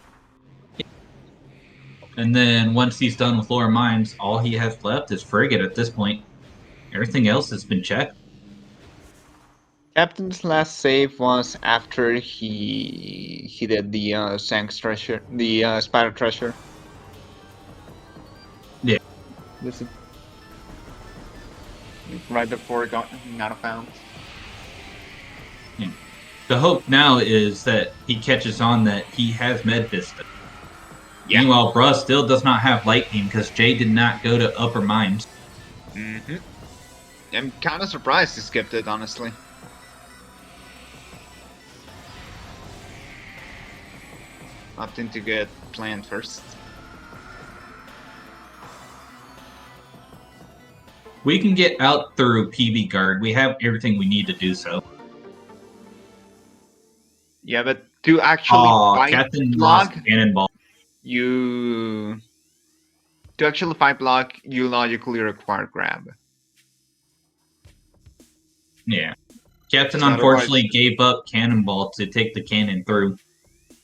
And then once he's done with Lower Mines, all he has left is Frigate at this point. Everything else has been checked. Captain's last save was after he did the Sanks Treasure, the Spider Treasure. Yeah. This is right before it got out of bounds. Yeah. The hope now is that he catches on that he has Med Vista. Yeah. Meanwhile, Bruh still does not have Light Beam because Jay did not go to Upper Mines. Mm-hmm. I'm kind of surprised he skipped it, honestly. Opting to get planned first. We can get out through PV Guard. We have everything we need to do so. Yeah, but to actually fight Captain block, lost Cannonball. To actually fight block, you logically require grab. Yeah. Captain unfortunately gave up Cannonball to take the cannon through.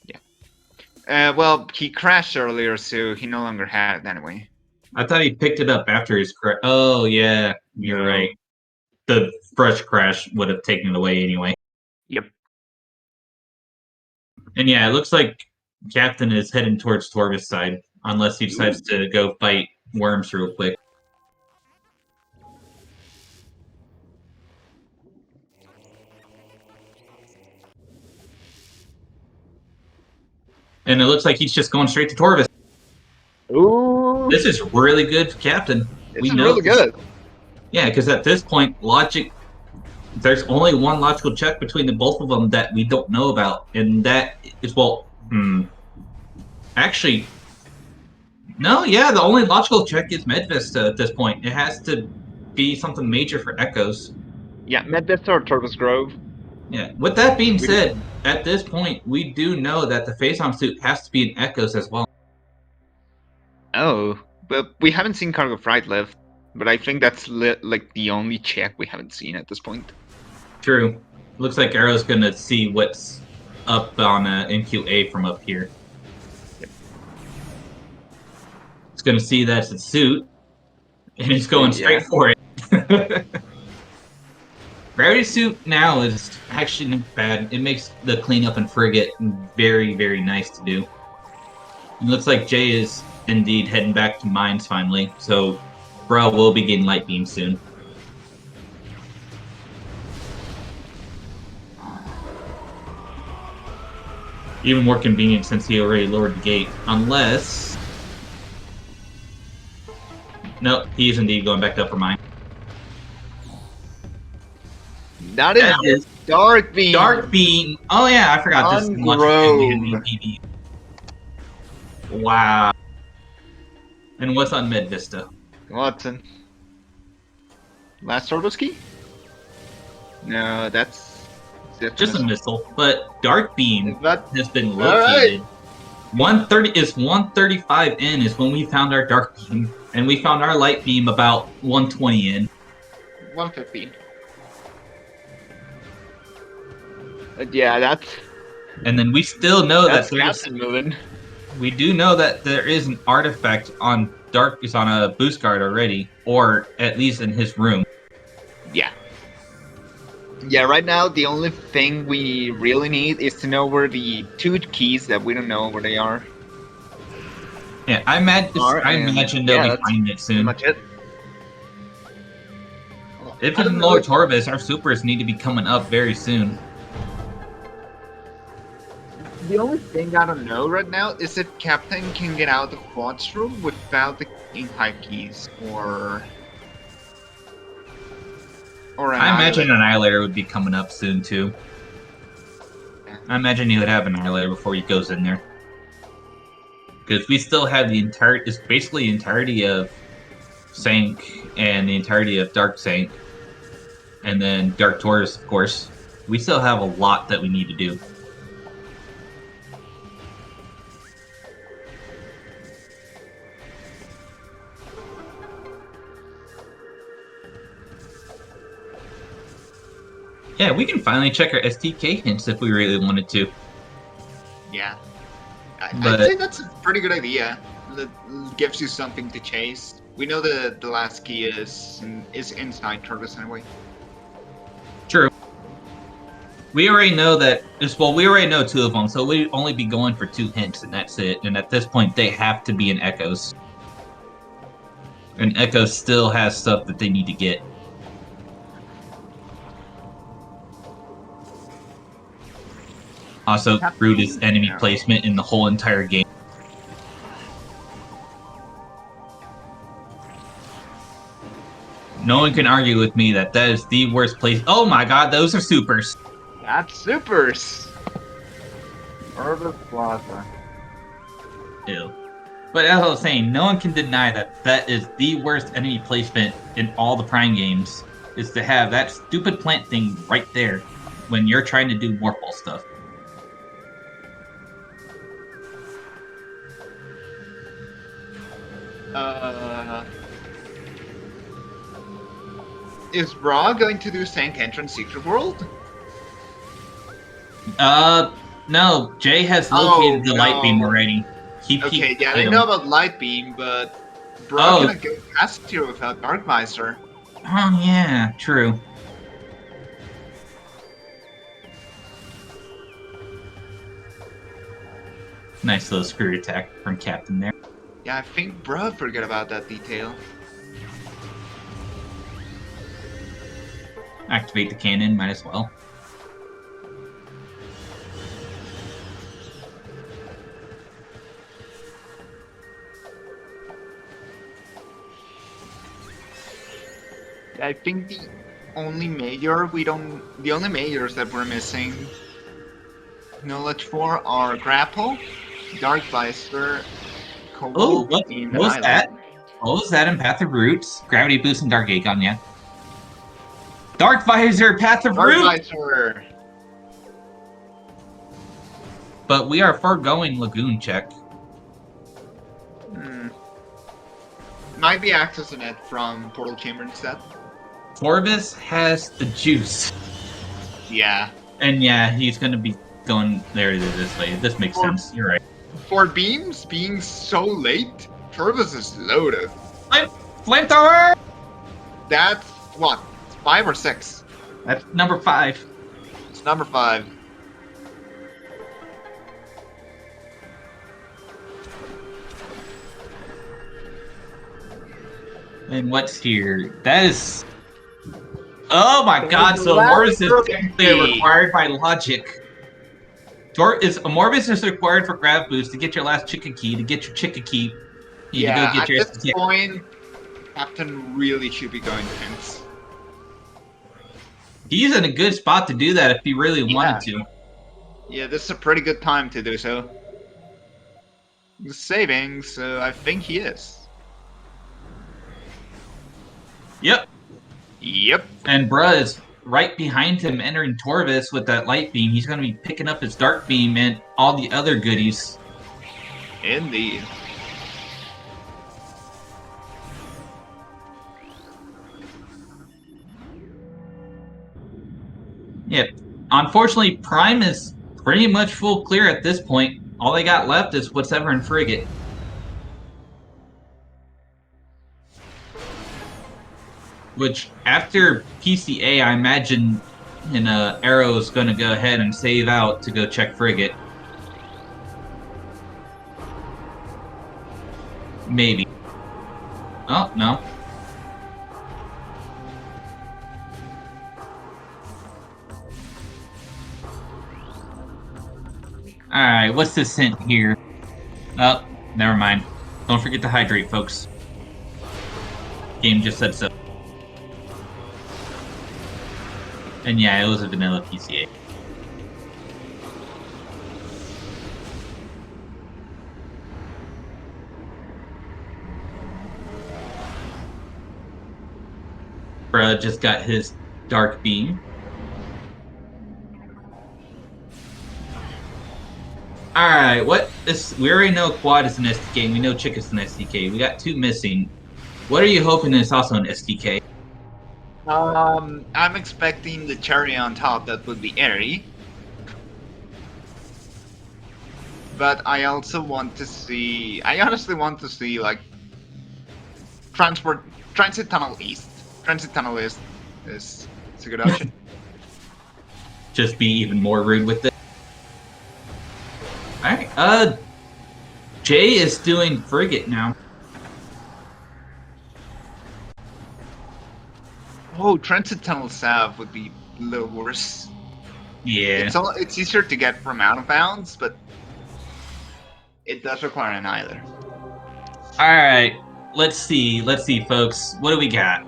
Yeah. Well, he crashed earlier, so he no longer had it anyway. I thought he picked it up after his crash. Oh, yeah. You're right. The fresh crash would have taken it away anyway. Yep. And yeah, it looks like Captain is heading towards Torvis' side, unless he decides to go fight Worms real quick. And it looks like he's just going straight to Torvis. Ooh. This is really good for Captain. It's really good. Yeah, because at this point, there's only one logical check between the both of them that we don't know about, and that is, actually, no, yeah, the only logical check is Medvista at this point. It has to be something major for Echoes. Yeah, Medvista or Turbo's Grove. Yeah. With that being We- said, at this point, we do know that the face-on suit has to be in Echoes as well. Oh, but we haven't seen Cargo Fright live. But I think that's like the only check we haven't seen at this point. True. Looks like Arrow's gonna see what's up on NQA from up here. Yep. It's gonna see that's a suit, and he's going straight for it. Gravity suit now is actually not bad. It makes the cleanup and frigate very, very nice to do. It looks like Jay is indeed heading back to mines finally, so Bro will be getting light beam soon. Even more convenient since he already lowered the gate. Unless... No, he is indeed going back to upper mine. That is Dark Beam. Dark Beam. Oh yeah, I forgot this much. Wow. And what's on Mid Vista? Watson. Last Turboski? No, that's just a missile. But Dark Beam has been located. Right. 130 is 135 in is when we found our Dark Beam, and we found our Light Beam about 120 in. 115. Yeah, that's. And then we still know that there's. Moving. We do know that there is an artifact on Dark is on a boost guard already, or at least in his room. Yeah. Yeah, right now the only thing we really need is to know where the two keys that we don't know where they are. Yeah, I imagine they'll be finding it soon. Pretty much it. If it's lower Torvis, our supers need to be coming up very soon. The only thing I don't know right now is if Captain can get out of the quads room without the in-pipe keys, or I imagine an Annihilator would be coming up soon too. Yeah. I imagine he would have an Annihilator before he goes in there. Because we still have it's basically the entirety of Sank and the entirety of Dark Sank. And then Dark Taurus, of course. We still have a lot that we need to do. Yeah, we can finally check our STK hints if we really wanted to. Yeah. I'd say that's a pretty good idea. That gives you something to chase. We know the last key is inside Turvis anyway. True. We already know that. We already know two of them, so we'd only be going for 2 hints, and that's it. And at this point, they have to be in Echoes. And Echoes still has stuff that they need to get. Also, rudest enemy placement in the whole entire game. No one can argue with me that is the worst place. Oh my god, those are supers. That's supers. Urban Plaza. Ew. But as I was saying, no one can deny that is the worst enemy placement in all the Prime games. Is to have that stupid plant thing right there when you're trying to do Morphball stuff. Is Ra going to do Sank Entrance Secret World? No. Jay has located the light beam already. I know about light beam, but Bra gonna go past here without Darkmeister. Oh yeah, true. Nice little screw attack from Captain there. Yeah, I think Bra forgot about that detail. Activate the cannon, might as well. I think the only majors that we're missing knowledge for are Grapple, Darkmeister, Cobalt, what was that? Oh, is that in Path of Roots? Gravity Boost and Dark Aegon, yeah. Dark Visor, Path of Dark Root! Visor. But we are foregoing Lagoon check. Might be accessing it from Portal Chamber instead. Forbus has the juice. Yeah. And yeah, he's going to be going there this way. This makes sense. You're right. For beams being so late, Forbus is loaded. Flamethrower! That's what? 5 or 6? That's number 5. It's number 5. And what's here? That is... Oh my god, so Amorphous is technically required by logic. Amorphous is required for Grav Boost to get your last Chicken Key. To get your Chicken Key, you yeah, go get your at this point, Captain really should be going Tense. He's in a good spot to do that if he really wanted to. Yeah, this is a pretty good time to do so. The saving, so I think he is. Yep. Yep. And bruh is right behind him entering Torvis with that light beam. He's going to be picking up his dark beam and all the other goodies. Indeed. Yep. Unfortunately, Prime is pretty much full clear at this point. All they got left is whatever in Frigate. Which, after PCA, I imagine Arrow is going to go ahead and save out to go check Frigate. Maybe. Oh, no. Alright, what's this hint here? Oh, never mind. Don't forget to hydrate, folks. Game just said so. And yeah, it was a vanilla PCA. Bruh just got his dark beam. Alright, we already know Quad is an SDK, and we know Chick is an SDK. We got 2 missing. What are you hoping is also an SDK? I'm expecting the cherry on top that would be Airy. But I also want to see... I honestly want to see, like... Transit Tunnel East. Transit Tunnel East is a good option. Just be even more rude with it. Alright, Jay is doing Frigate now. Oh, Transit Tunnel South would be a little worse. Yeah. It's easier to get from out of bounds, but it does require an either. Alright, let's see, folks. What do we got?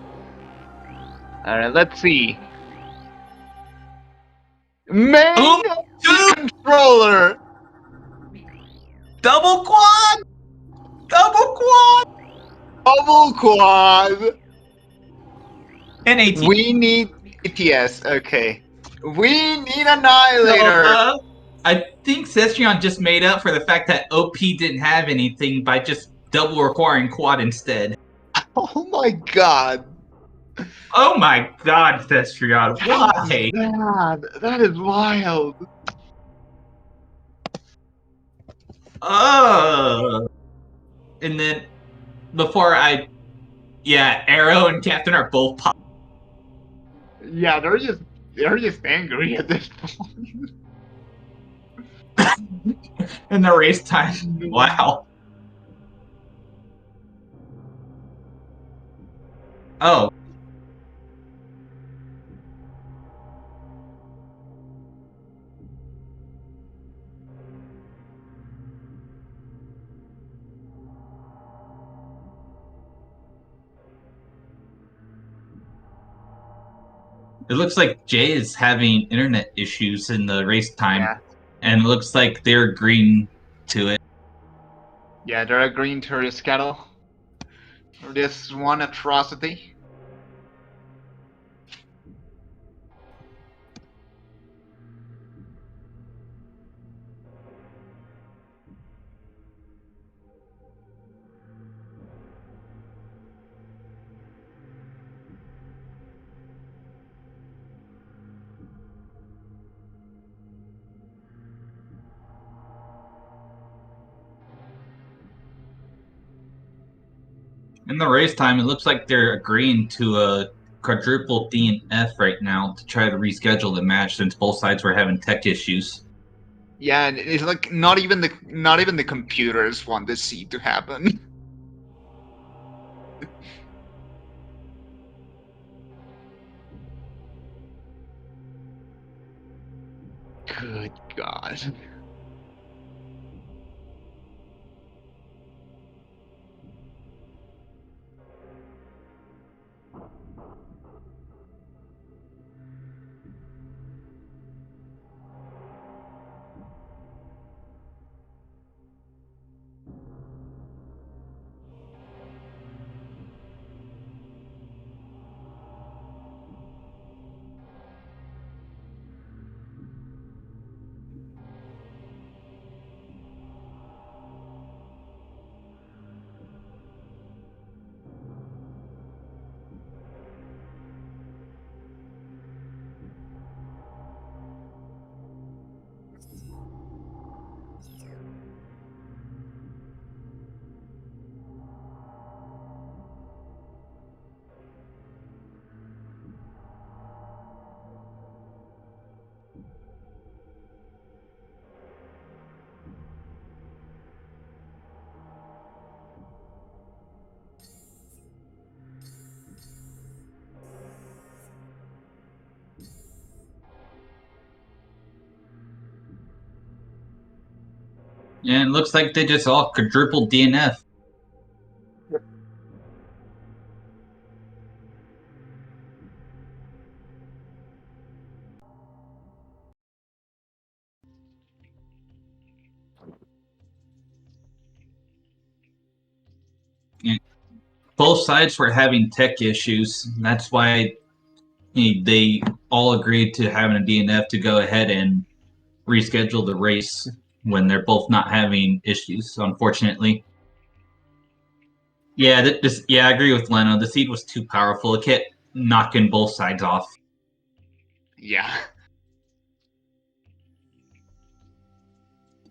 Alright, let's see. Main controller! Double quad! Double quad! Double quad! And AT. We need ATS, okay. We need Annihilator! I think Cestrion just made up for the fact that OP didn't have anything by just double requiring quad instead. Oh my god. Oh my god, Cestrion. Why? That is wild. And then Arrow and Captain are both pop. Yeah, they're just angry at this point. In the race time. Wow. Oh. It looks like Jay is having internet issues in the race time, and it looks like they're agreeing to it. Yeah, they're agreeing to reschedule. This one atrocity. In the race time, it looks like they're agreeing to a quadruple DNF right now to try to reschedule the match since both sides were having tech issues. Yeah, and it's like not even the computers want this seed to happen. Good God. And it looks like they just all quadruple DNF. And both sides were having tech issues. That's why they all agreed to having a DNF to go ahead and reschedule the race when they're both not having issues, unfortunately. Yeah, I agree with Leno. The seed was too powerful. It kept knocking both sides off. Yeah.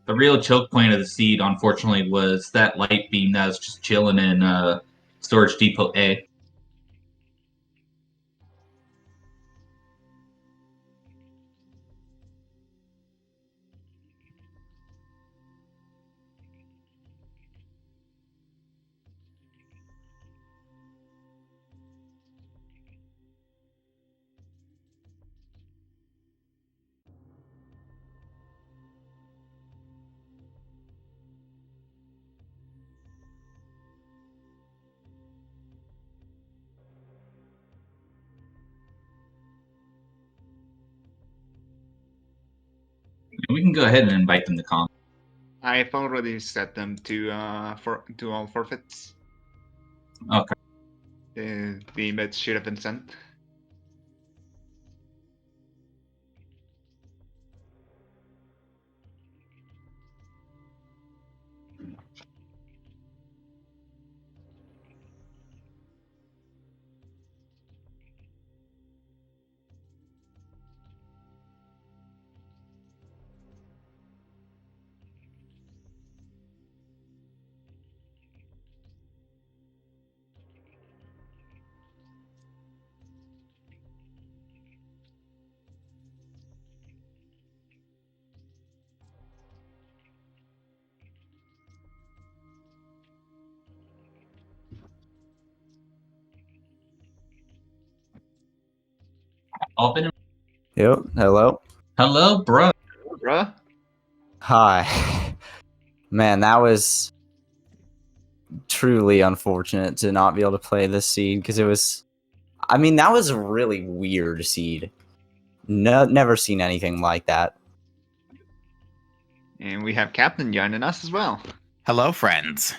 The real choke point of the seed, unfortunately, was that light beam that was just chilling in Storage Depot A. We can go ahead and invite them to comp. I've already set them to all forfeits. Okay. The image should have been sent. Open. Yep. Hello. Hello, bro. Bruh. Hi. Man, that was truly unfortunate to not be able to play this seed because it was. I mean, that was a really weird seed. No, never seen anything like that. And we have Captain joining us as well. Hello, friends.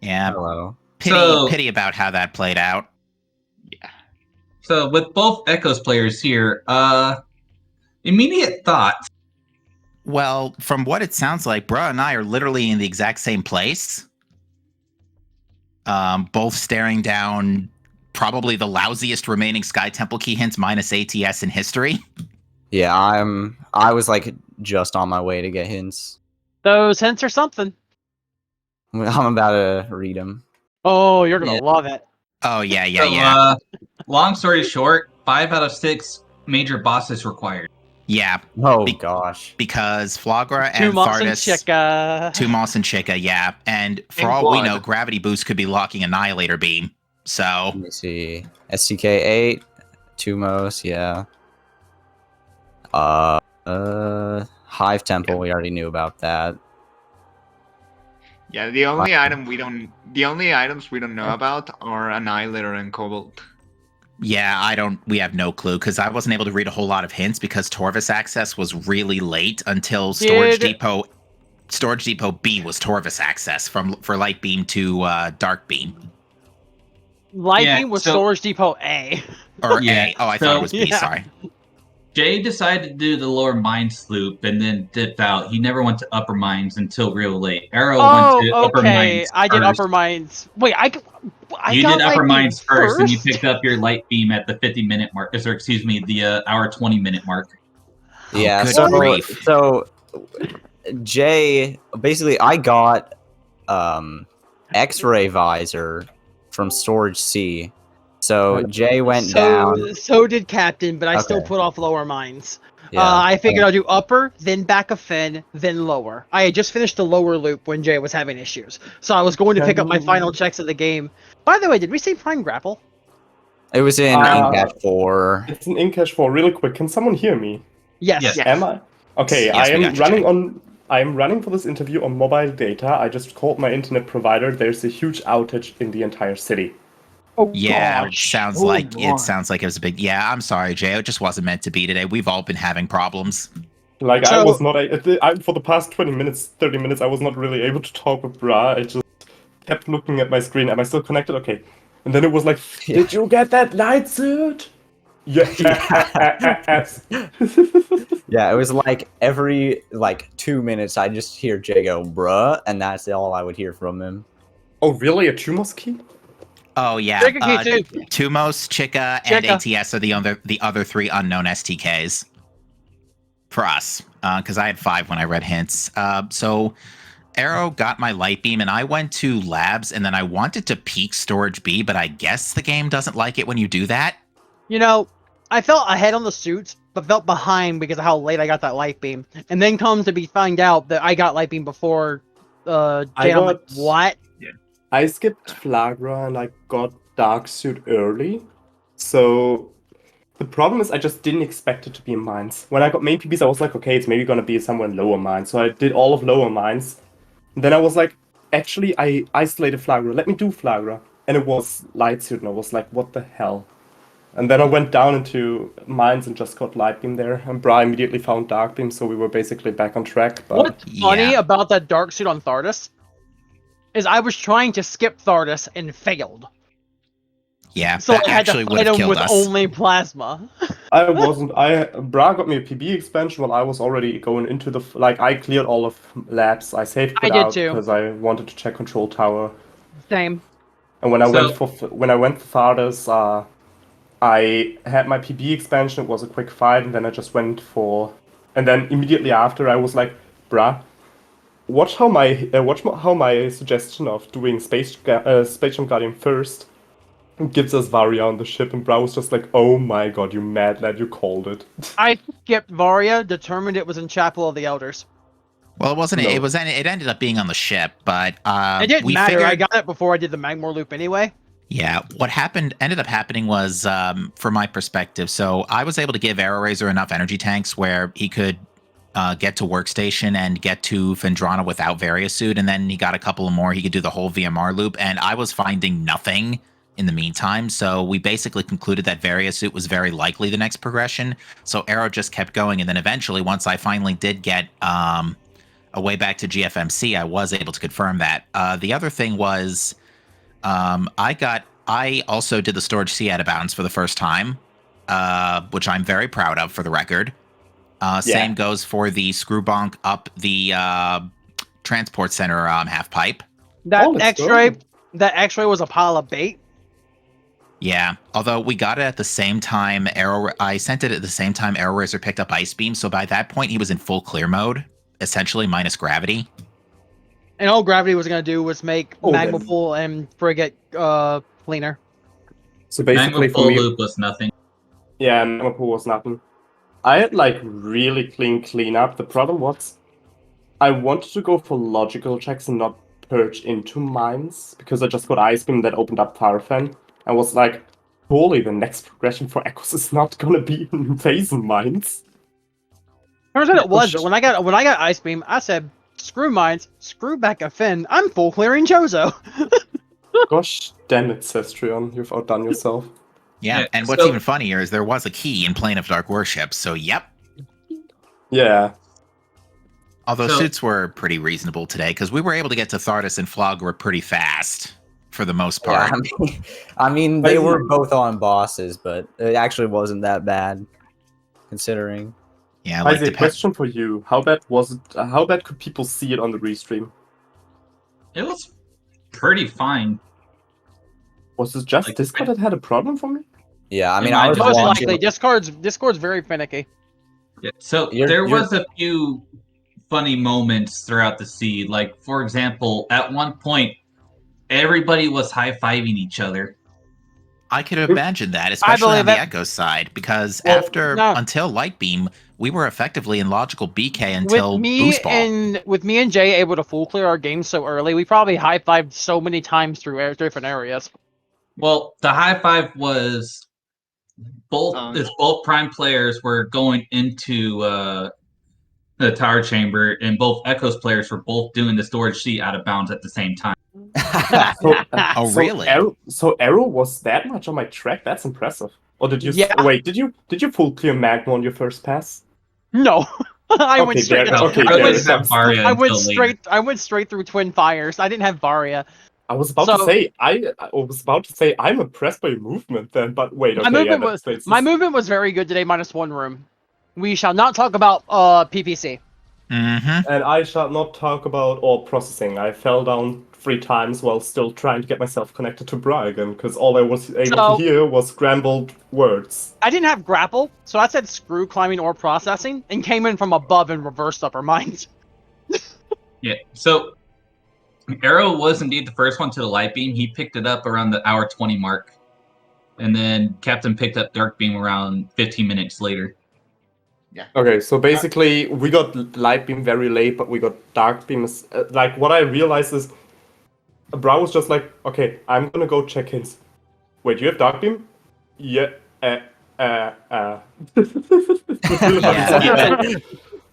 Yeah. Hello. Pity about how that played out. Yeah. So with both Echoes players here, immediate thoughts. Well, from what it sounds like, Bruh and I are literally in the exact same place. Both staring down probably the lousiest remaining Sky Temple key hints minus ATS in history. Yeah, I was like just on my way to get hints. Those hints are something. I'm about to read them. Oh, you're gonna Yeah. love it. Oh, yeah. So, long story short, 5 out of 6 major bosses required. Yeah, Oh gosh. because Flagra Two and Moss and Thardus, Chica. Two Moss and Chica, yeah. And for And all we Blood. know, Gravity Boost could be locking Annihilator Beam. So, Let me see. STK 8, Tumos, yeah. Hive Temple, we already knew about that. Yeah, the only items we don't know about are Annihilator and Cobalt. yeah, we have no clue because I wasn't able to read a whole lot of hints because Torvus access was really late until Storage Depot B was Torvus access for Light Beam to Dark Beam. Light Yeah, Beam was so- Storage Depot A. Or Yeah, A. Oh, I so- thought it was B, Yeah. sorry. Jay decided to do the lower mines loop and then dipped out. He never went to upper mines until real late. Arrow went to upper okay. mines. I did first. upper mines. Wait, I You got did upper Light Beam mines first, and you picked up your light beam at the 50-minute mark. Or excuse me, the hour 20-minute mark. Yeah, good so grief. so Jay, basically I got X-ray visor from Storage C. So Jay went down. So did Captain, but I still Okay. put off lower mines. Yeah. I figured I'll do upper, then back a fin, then lower. I had just finished the lower loop when Jay was having issues, so I was going to pick up my final checks of the game. By the way, did we see Prime Grapple? It was in Incash 4. It's an Incash 4. Really quick, can someone hear me? Yes. Yes. Am I? Okay, Yes, I we am got you, running Jay. on. I am running for this interview on mobile data. I just called my internet provider. There's a huge outage in the entire city. Oh, Yeah, gosh. sounds Oh, like Lord. it sounds like it was a big. Yeah, I'm sorry, Jay. It just wasn't meant to be today. We've all been having problems. Like I So- was not. For the past 20 minutes, 30 minutes, I was not really able to talk with Bra. I just kept looking at my screen. Am I still connected? Okay. And then it was like, did you get that light suit? Yes. Yeah, it was like every 2 minutes I just hear Jay go, bruh, and that's all I would hear from him. Oh, really? A Chumos key? Oh yeah, Chica key too. Tumos, Chica, and ATS are the other 3 unknown STKs for us. Because I had 5 when I read hints. So Arrow got my light beam, and I went to labs, and then I wanted to peek Storage B, but I guess the game doesn't like it when you do that. You know, I felt ahead on the suits, but felt behind because of how late I got that light beam. And then comes to find out that I got light beam before Jay. I'm like, got- what? I skipped Flagra and I got Dark Suit early. So the problem is I just didn't expect it to be in mines. When I got main PBs, I was like, okay, it's maybe gonna be somewhere in lower mines. So I did all of lower mines. And then I was like, actually, I isolated Flagra. Let me do Flagra. And it was Light Suit, and I was like, what the hell? And then I went down into mines and just got Light Beam there. And Bra immediately found Dark Beam, so we were basically back on track. But What's funny Yeah. about that dark suit on Thardus is I was trying to skip Thardus and failed. Yeah, So that I had to actually would fight have him killed with us. only plasma. I wasn't. Bra got me a PB expansion while I was already going into the. I cleared all of labs. I saved I it did out too. because I wanted to check control tower. Same. And when I So- went for Thardus, I had my PB expansion. It was a quick fight, and then I just went for. And then immediately after, I was like, "Bruh, watch how my suggestion of doing Space Jam Guardian first gives us Varia on the ship." And Bruh was just like, "Oh my god, you mad lad, you called it." I skipped Varia, determined it was in Chapel of the Elders. Well, it wasn't. No. It ended up being on the ship, but It didn't we matter. figured, I got it before I did the Magmore loop anyway. Yeah, what ended up happening was, from my perspective, so I was able to give Arrow Razor enough energy tanks where he could get to Workstation and get to Fendrana without Various Suit, and then he got a couple more. He could do the whole VMR loop, and I was finding nothing in the meantime, so we basically concluded that Various Suit was very likely the next progression, so Arrow just kept going, and then eventually, once I finally did get way back to GFMC, I was able to confirm that. The other thing was, I also did the storage C out of bounds for the first time, which I'm very proud of, for the record. Same goes for the screw bonk up the transport center half pipe. That X-ray was a pile of bait. Yeah, although we got it at the same time. I sent it at the same time Arrow Razor picked up Ice Beam, so by that point he was in full clear mode, essentially minus gravity. And all gravity was going to do was make Magma Pool and Frigate cleaner. So basically, Magma Pool loop was nothing. Yeah, Magma Pool was nothing. I had like really clean up. The problem was, I wanted to go for logical checks and not purge into mines because I just got Ice Beam that opened up Fire Fan. I was like, surely the next progression for Echoes is not gonna be invasion mines. Turns out it was. When I got Ice Beam, I said, screw mines, screw back a Finn. I'm full clearing Jozo. Gosh damn it, Cestrion, you've outdone yourself. Yeah, and what's even funnier is there was a key in Plane of Dark Worship, so yep. Yeah. Although suits were pretty reasonable today, because we were able to get to Thardus and Flogger pretty fast, for the most part. Yeah, I mean they were both on bosses, but it actually wasn't that bad, considering. Yeah, like a question for you: how bad was it? How bad could people see it on the restream? It was pretty fine. Was it just Discord that had a problem for me? Yeah, I mean, I was most watching. likely. Discord's very finicky. Yeah, so there was a few funny moments throughout the seed. Like, for example, at one point, everybody was high-fiving each other. I could imagine that, especially on the Echo side, because until Light Beam, we were effectively in logical BK until Boost Ball. With me and Jay able to full clear our game so early, we probably high-fived so many times through different areas. Well, the high-five was both Prime players were going into the tower chamber, and both Echoes players were both doing the storage C out of bounds at the same time. Really? So Arrow was that much on my track? That's impressive. Or did you? Yeah. Wait, did you full clear Magma on your first pass? No, I went straight. I went straight through Twin Fires. I didn't have Varia. I was about to say I'm impressed by your movement then, but wait. Okay, my movement was very good today, minus one room. We shall not talk about PPC. Mm-hmm. And I shall not talk about all processing. I fell down 3 times while still trying to get myself connected to Brian, because all I was able to hear was scrambled words. I didn't have grapple, so I said screw climbing or processing, and came in from above and reversed upper mines. Yeah, so Arrow was indeed the first one to the Light Beam. He picked it up around the hour 20 mark. And then Captain picked up Dark Beam around 15 minutes later. Yeah. Okay, so basically we got Light Beam very late, but we got Dark Beam. Like, what I realized is Brow was just like, okay, I'm gonna go check hints. Wait, you have Dark Beam? Yeah.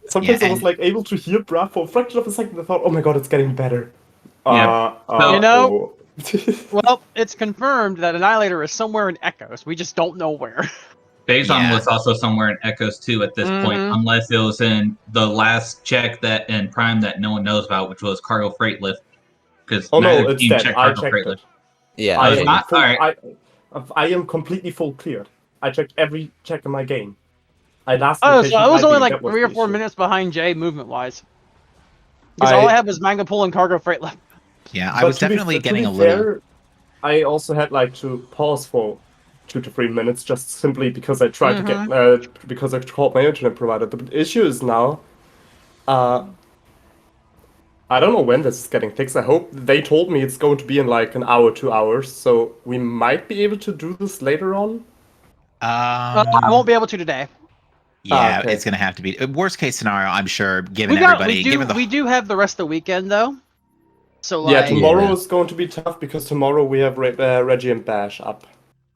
Sometimes I was like able to hear Brow for a fraction of a second. I thought, oh my god, it's getting better. Well, it's confirmed that Annihilator is somewhere in Echoes. We just don't know where. Bazon was also somewhere in Echoes too at this point, unless it was in the last check that in Prime that no one knows about, which was cargo freight lift. Because it's dead. I checked it. Yeah, I am completely full cleared. I checked every check in my game. So I was only like 3 or 4 minutes behind Jay movement wise. Because all I had was Magma Pool and cargo freight left. Yeah, I was definitely getting a little. I also had to pause for 2 to 3 minutes just simply because I tried to get because I called my internet provider. The issue is now, I don't know when this is getting fixed. I hope they told me it's going to be in like an hour, 2 hours, so we might be able to do this later on. I won't be able to today. Yeah, it's gonna have to be worst case scenario. I'm sure, we do have the rest of the weekend though. So tomorrow is going to be tough because tomorrow we have Reggie and Bash up.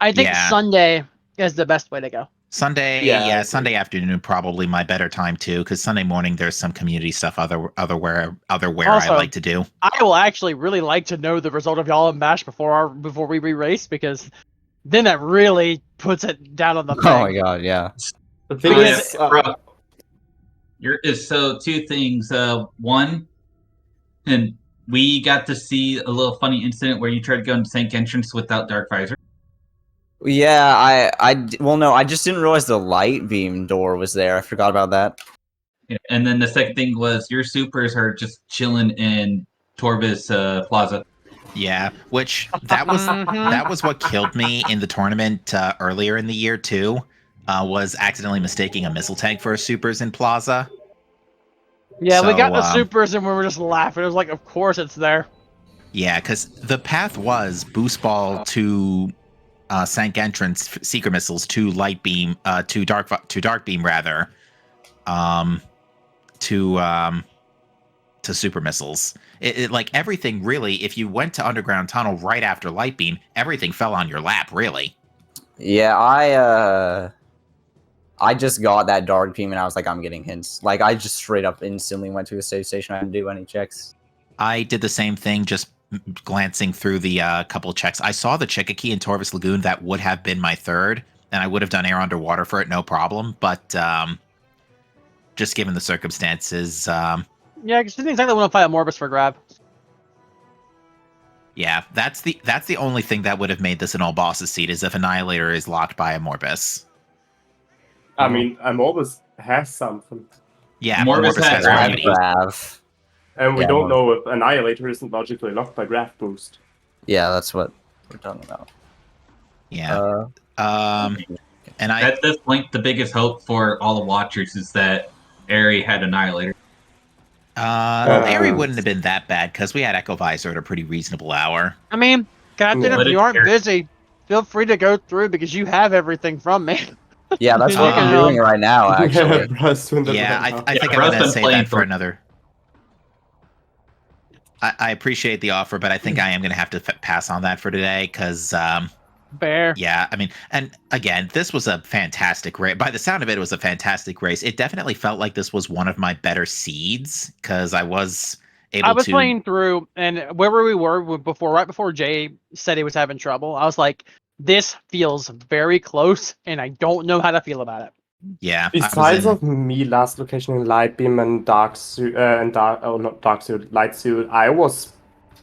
I think Sunday is the best way to go. Sunday, Sunday afternoon probably my better time too, because Sunday morning there's some community stuff otherwhere I like to do. I will actually really like to know the result of y'all and Bash before we re-race, because then that really puts it down on the thing. Oh my god, yeah. The thing is, So two things. One, and we got to see a little funny incident where you tried to go into tank entrance without dark visor. Yeah, well, no, I just didn't realize the light beam door was there. I forgot about that. Yeah, and then the second thing was your supers are just chilling in Torvis Plaza. Yeah, which that was what killed me in the tournament earlier in the year too. Was accidentally mistaking a missile tank for a supers in Plaza. Yeah, we So, got the supers and we were just laughing. It was like, of course it's there. Yeah, because the path was boost ball to sank entrance, seeker missiles to light beam, to dark beam rather, to super missiles. It like everything really. If you went to underground tunnel right after light beam, everything fell on your lap. Really. Yeah, I just got that dark beam and I was like, I'm getting hints. Like, I just straight up instantly went to a save station. I didn't do any checks. I did the same thing, just glancing through the couple checks. I saw the Chickakee and Torvis Lagoon. That would have been my third, and I would have done air underwater for it, no problem. But just given the circumstances, Yeah, because didn't exactly want to fight a Morbus for grab. yeah, that's the only thing that would have made this an all bosses seat is if Annihilator is locked by a Morbus. I mean, Morbus has something. Yeah, Morbus has gravity. And we Yeah, don't know if Annihilator isn't logically locked by Graph Boost. Yeah, that's what we're talking about. Yeah. And At this point, the biggest hope for all the watchers is that Airy had Annihilator. Airy wouldn't have been that bad because we had Echo Visor at a pretty reasonable hour. I mean, Captain, if you aren't busy, feel free to go through because you have everything from me. Yeah, that's what I'm doing right now, actually. Yeah, I think I'm going to say that for another. I appreciate the offer, but I think I am going to have to pass on that for today because, Fair. Yeah, I mean, and again, this was a fantastic race. By the sound of it, it was a fantastic race. It definitely felt like this was one of my better seeds because I was able to. I was playing through, and wherever we were before, right before Jay said he was having trouble, I was like, "This feels very close, and I don't know how to feel about it." Yeah. Besides of me last location in light beam and dark suit not dark suit, light suit, I was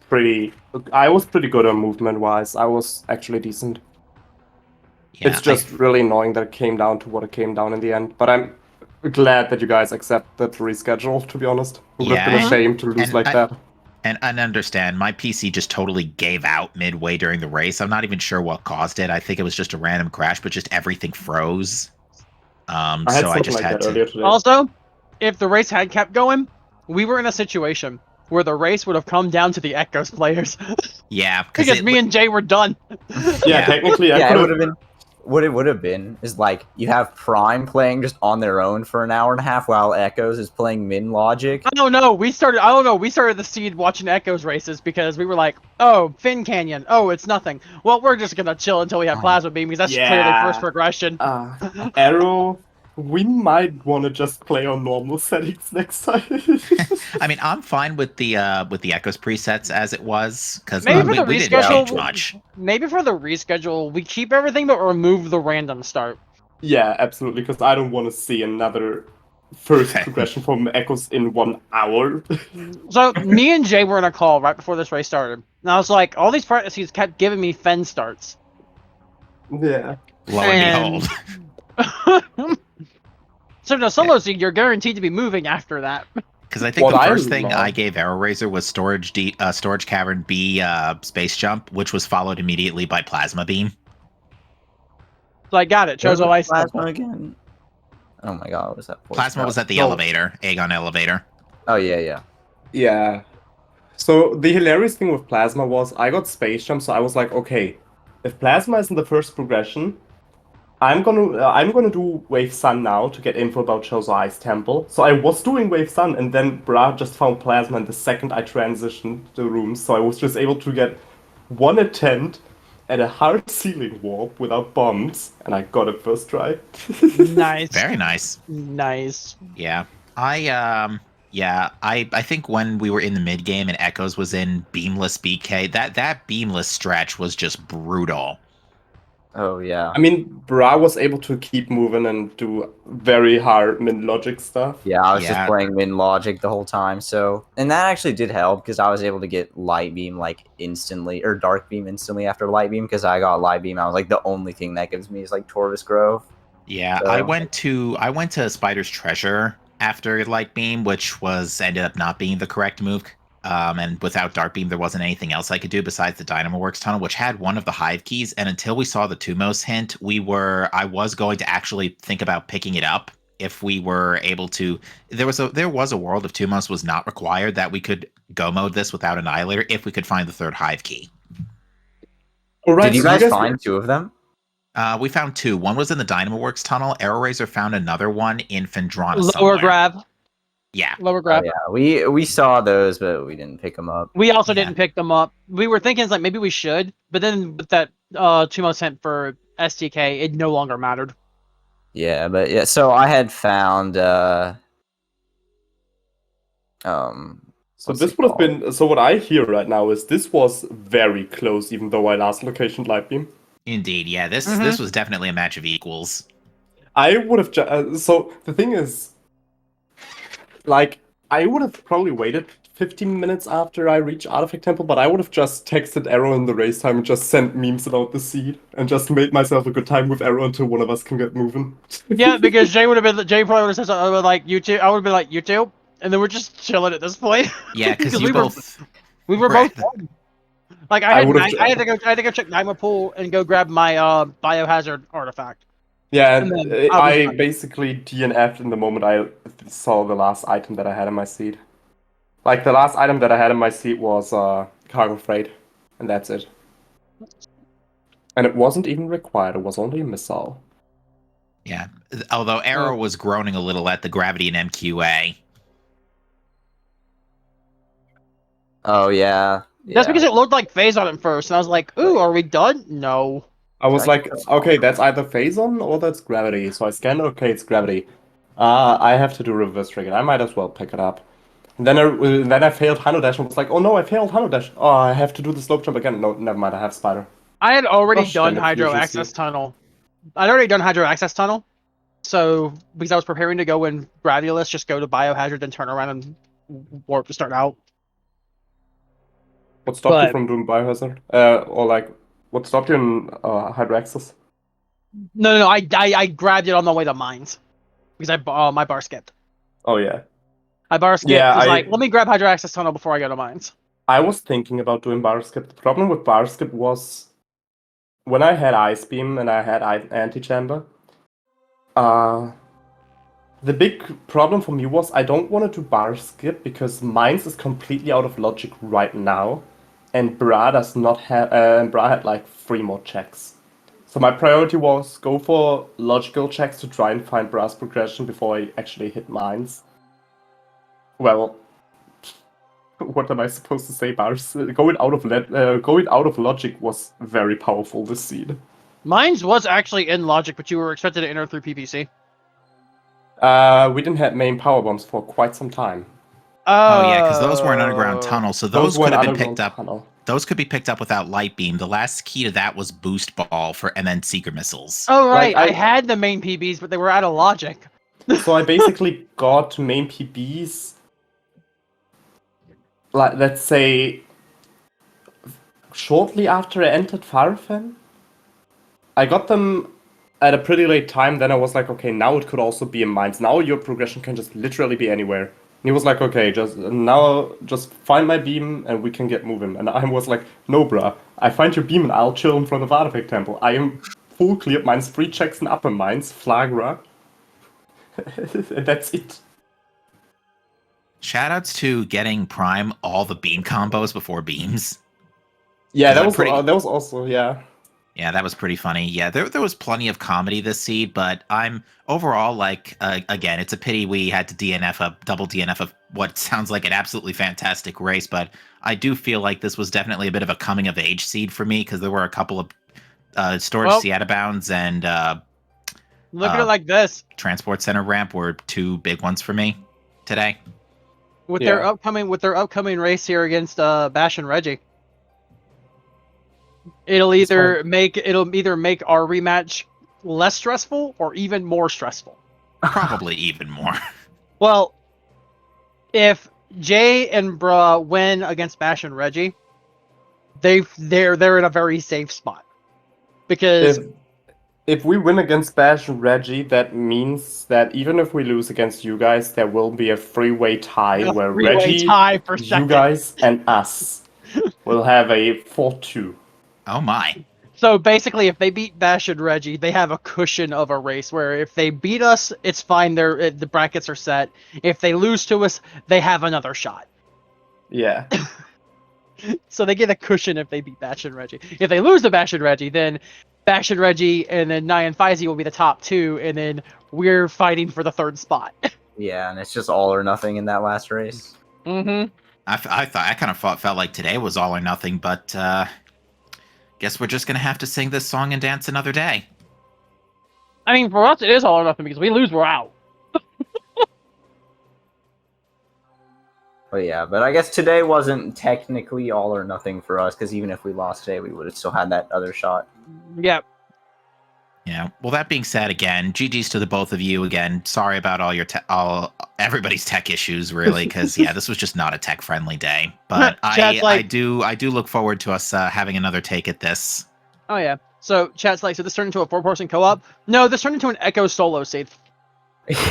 pretty good on movement wise. I was actually decent. Yeah, it's just really annoying that it came down to what it came down in the end. But I'm glad that you guys accepted the reschedule, to be honest. It would have been a shame to lose that. And understand, my PC just totally gave out midway during the race. I'm not even sure what caused it. I think it was just a random crash, but just everything froze. So I just had to. Also, if the race had kept going, we were in a situation where the race would have come down to the Echoes players. Yeah, because me and Jay were done. Yeah, technically, yeah, it would have been. What it would have been is like you have Prime playing just on their own for an hour and a half while Echoes is playing Min Logic. I don't know. We started the seed watching Echoes races because we were like, oh, Fin Canyon. Oh, it's nothing. Well, we're just gonna chill until we have Plasma Beam because that's clearly first progression. Arrow. We might want to just play on normal settings next time. I mean, I'm fine with the Echoes presets as it was because we didn't change much. Maybe for the reschedule, we keep everything but remove the random start. Yeah, absolutely, because I don't want to see another first progression from Echoes in 1 hour. So me and Jay were in a call right before this race started, and I was like, all these practices kept giving me Fen starts. Yeah. Lo and behold. So no solo seed, you're guaranteed to be moving after that. Because I think the first thing I gave Arrow Razor was Storage Cavern B Space Jump, which was followed immediately by Plasma Beam. So I got it. Chose a license. Plasma again. Oh my god, what was that? Plasma was at the elevator, Aegon elevator. Oh yeah. Yeah. So the hilarious thing with Plasma was I got Space Jump, so I was like, okay, if Plasma is in the first progression, I'm gonna do Wave Sun now to get info about Chozo Ice Temple. So I was doing Wave Sun, and then Bra just found Plasma, and the second I transitioned the rooms, so I was just able to get one attempt at a hard ceiling warp without bombs, and I got it first try. Nice. Very nice. Nice. Yeah. I think when we were in the mid game and Echoes was in Beamless BK, that Beamless stretch was just brutal. Oh yeah. I mean, Bra was able to keep moving and do very hard min logic stuff. Yeah, I was just Yeah. playing min logic the whole time. So, and that actually did help because I was able to get light beam like instantly or dark beam instantly after light beam because I got light beam. I was like the only thing that gives me is like Torvis Grove. Yeah, So- I went to Spider's Treasure after Light Beam, which ended up not being the correct move. And without Dark Beam, there wasn't anything else I could do besides the Dynamo Works tunnel, which had one of the Hive keys. And until we saw the Tumos hint, I was going to actually think about picking it up if we were able to. There was a world if Tumos was not required that we could go mode this without Annihilator if we could find the third Hive key. All right, Did you so guys find 2 of them? We found 2. One was in the Dynamo Works tunnel. Arrow Razor found another one in Fendrana Lower somewhere. grab. Yeah. Lower Oh, grab. yeah, we saw those, but we didn't pick them up. We also Yeah. didn't pick them up. We were thinking it's like maybe we should, but then with that 2 hint for STK, it no longer mattered. Yeah, but yeah. So I had found So what's this it would have called? been. So what I hear right now is this was very close, even though I last location light beam. Indeed, yeah. This was definitely a match of equals. I would have. So the thing is, like, I would have probably waited 15 minutes after I reach Artifact Temple, but I would have just texted Arrow in the race time and just sent memes about the seed and just made myself a good time with Arrow until one of us can get moving. Yeah, because Jay probably would have said something like YouTube. I would have been like YouTube, and then we're just chilling at this point. Yeah, because you we both we were were both at the- done. Like I I would've had to go check Nightmare Pool and go grab my biohazard artifact. Yeah, And and then I was I done. basically DNF'd in the moment I saw the last item that I had in my seat. Like, the last item that I had in my seat was cargo freight, and that's it. And it wasn't even required, it was only a missile. Yeah. Although Arrow was groaning a little at the gravity in MQA. Oh yeah. That's yeah. because it looked like phase on it first, and I was like, "Ooh, are we done?" No. I was Like, like, okay, that's either Phazon or that's gravity. So I scanned, okay, it's gravity. I have to do reverse trigger. I might as well pick it up. And then I failed Hano Dash and was like, oh no, I failed Hano Dash. Oh, I have to do the slope jump again. No, never mind, I have Spider. I had already Gosh, done damn it, Hydro Fusion Access Seed. Tunnel. I'd already done Hydro Access Tunnel, so because I was preparing to go in Gravulus, just go to Biohazard, then turn around and warp to start out. What stopped you But- from doing Biohazard? Or like, what stopped you in Hydroaxis? No, I grabbed it on the way to mines because my bar skipped. Oh yeah. I bar skipped. Yeah, was I- like, let me grab Hydro Access Tunnel before I go to mines. I was thinking about doing bar skip. The problem with bar skip was when I had Ice Beam and I had Anti-Chamber, the big problem for me was I don't want to do bar skip because Mines is completely out of logic right now, and Bra does not have. Bra had like 3 more checks. So my priority was go for logical checks to try and find Bra's progression before I actually hit Mines. Well, what am I supposed to say? Bars going out of logic was very powerful this seed. Mines was actually in logic, but you were expected to enter through PPC. We didn't have main power bombs for quite some time. Oh yeah, because those were an underground tunnel, so those were could an have been underground picked up. tunnel. Those could be picked up without light beam. The last key to that was boost ball and then seeker missiles. Oh right, Like, I had the main PBs, but they were out of logic. So I basically got main PBs, like, let's say, shortly after I entered Farfen. I got them at a pretty late time, then I was like, okay, now it could also be in Mines. Now your progression can just literally be anywhere. And he was like, okay, just find my beam and we can get moving. And I was like, no, bruh, I find your beam and I'll chill in front of Artifact Temple. I am full cleared Mines, 3 checks in upper Mines, Flagra. And that's it. Shoutouts to getting Prime all the beam combos before beams. Yeah, that I'm was also, yeah. Yeah, that was pretty funny. Yeah, there was plenty of comedy this seed, but I'm overall like, again, it's a pity we had to double DNF of what sounds like an absolutely fantastic race, but I do feel like this was definitely a bit of a coming of age seed for me because there were a couple of storage sea out of bounds and Look at it like this. transport center ramp were 2 big ones for me today. With Yeah. their upcoming race here against Bash and Reggie. It'll either make our rematch less stressful or even more stressful. Probably even more. Well, if Jay and Bruh win against Bash and Reggie, they're in a very safe spot. Because if we win against Bash and Reggie, that means that even if we lose against you guys, there will be a three-way tie where Reggie, for you second. guys, and us will have a 4-2. Oh my. So basically, if they beat Bash and Reggie, they have a cushion of a race where if they beat us, it's fine. The brackets are set. If they lose to us, they have another shot. Yeah. So they get a cushion if they beat Bash and Reggie. If they lose to Bash and Reggie, then Bash and Reggie and then Nye and Faizy will be the top two, and then we're fighting for the third spot. Yeah, and it's just all or nothing in that last race. Mm-hmm. I kind of felt like today was all or nothing, but guess we're just gonna have to sing this song and dance another day. I mean, for us, it is all or nothing because we lose, we're out. But yeah, but I guess today wasn't technically all or nothing for us, because even if we lost today, we would have still had that other shot. Yeah. Yeah. Well, that being said, again, GG's to the both of you. Again, sorry about all your everybody's tech issues, really, because yeah, this was just not a tech friendly day. But I do look forward to us having another take at this. Oh yeah. So chat's like, so this turned into a 4-person co-op? No, this turned into an Echo solo seed.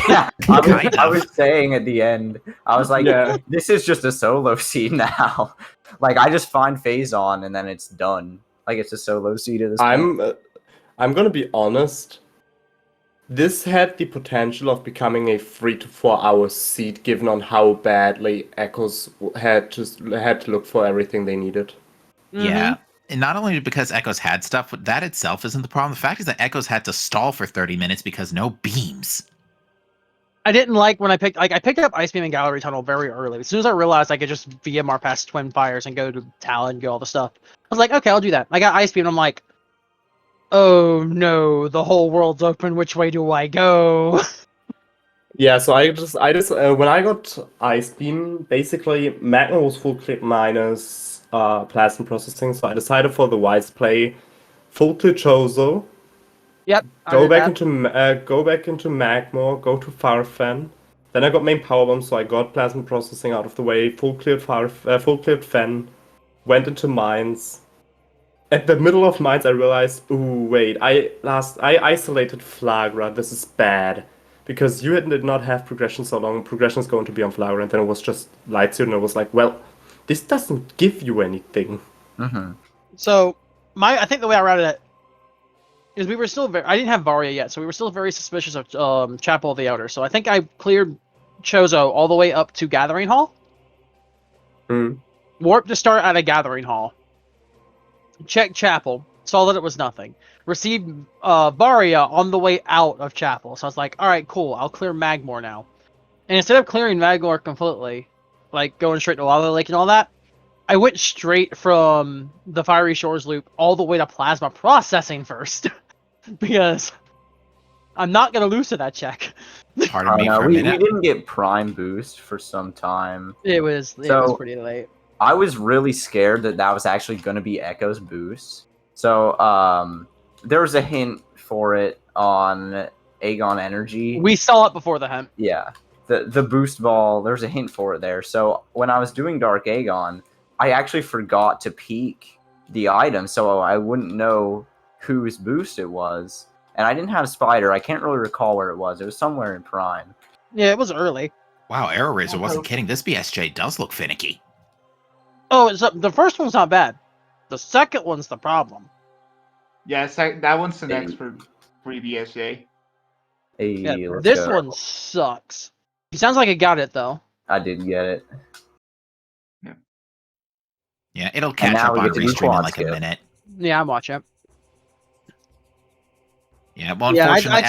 Yeah, I was saying at the end, I was like, this is just a solo seed now. Like, I just find phase on and then it's done. Like, it's a solo seed at this point. I'm gonna be honest. This had the potential of becoming a 3 to 4 hour seed, given on how badly Echoes had to look for everything they needed. Yeah. And not only because Echoes had stuff, but that itself isn't the problem. The fact is that Echoes had to stall for 30 minutes because no beams. I didn't like when I picked up Ice Beam and Gallery Tunnel very early. As soon as I realized I could just VMR past Twin Fires and go to Talon and get all the stuff, I was like, okay, I'll do that. I got Ice Beam and I'm like, oh no, the whole world's open. Which way do I go? Yeah, so I just when I got Ice Beam, basically Magma was full clip minus plasma processing, so I decided for the wise play, full clip Chozo. Yep. Go back into Magma, go to Farfen. Then I got main power bomb, so I got plasma processing out of the way. Full cleared Fen. Went into mines. At the middle of mines, I realized, ooh, wait, I isolated Flagra. This is bad because you did not have progression so long. Progression is going to be on Flagra, and then it was just light suit, and I was like, well, this doesn't give you anything. So I think the way I routed it is we were still I didn't have Varia yet, so we were still very suspicious of Chapel of the Outer. So I think I cleared Chozo all the way up to Gathering Hall. Warp to start at a Gathering Hall. Checked Chapel, saw that it was nothing. Received Varia on the way out of Chapel. So I was like, alright, cool, I'll clear Magmor now. And instead of clearing Magmor completely, like going straight to Lava Lake and all that, I went straight from the Fiery Shores loop all the way to Plasma Processing first. Because I'm not going to lose to that check. Pardon me for a we minute. didn't get Prime Boost for some time. It was pretty late. I was really scared that was actually going to be Echo's boost. So there was a hint for it on Aegon Energy. We saw it before the hint. Yeah. The boost ball, there's a hint for it there. So when I was doing Dark Aegon, I actually forgot to peek the item, so I wouldn't know whose boost it was. And I didn't have a spider. I can't really recall where it was. It was somewhere in Prime. Yeah, it was early. Wow, Arrow Razor wasn't kidding. This BSJ does look finicky. Oh, the first one's not bad. The second one's the problem. Yeah, that one's the next for BSJ. Hey, Yeah, let's this go. one sucks. He sounds like he got it, though. I did get it. Yeah, it'll catch now up we on get to do restream in quad like skip. a minute. Yeah, I'm watching. Yeah, well, unfortunately,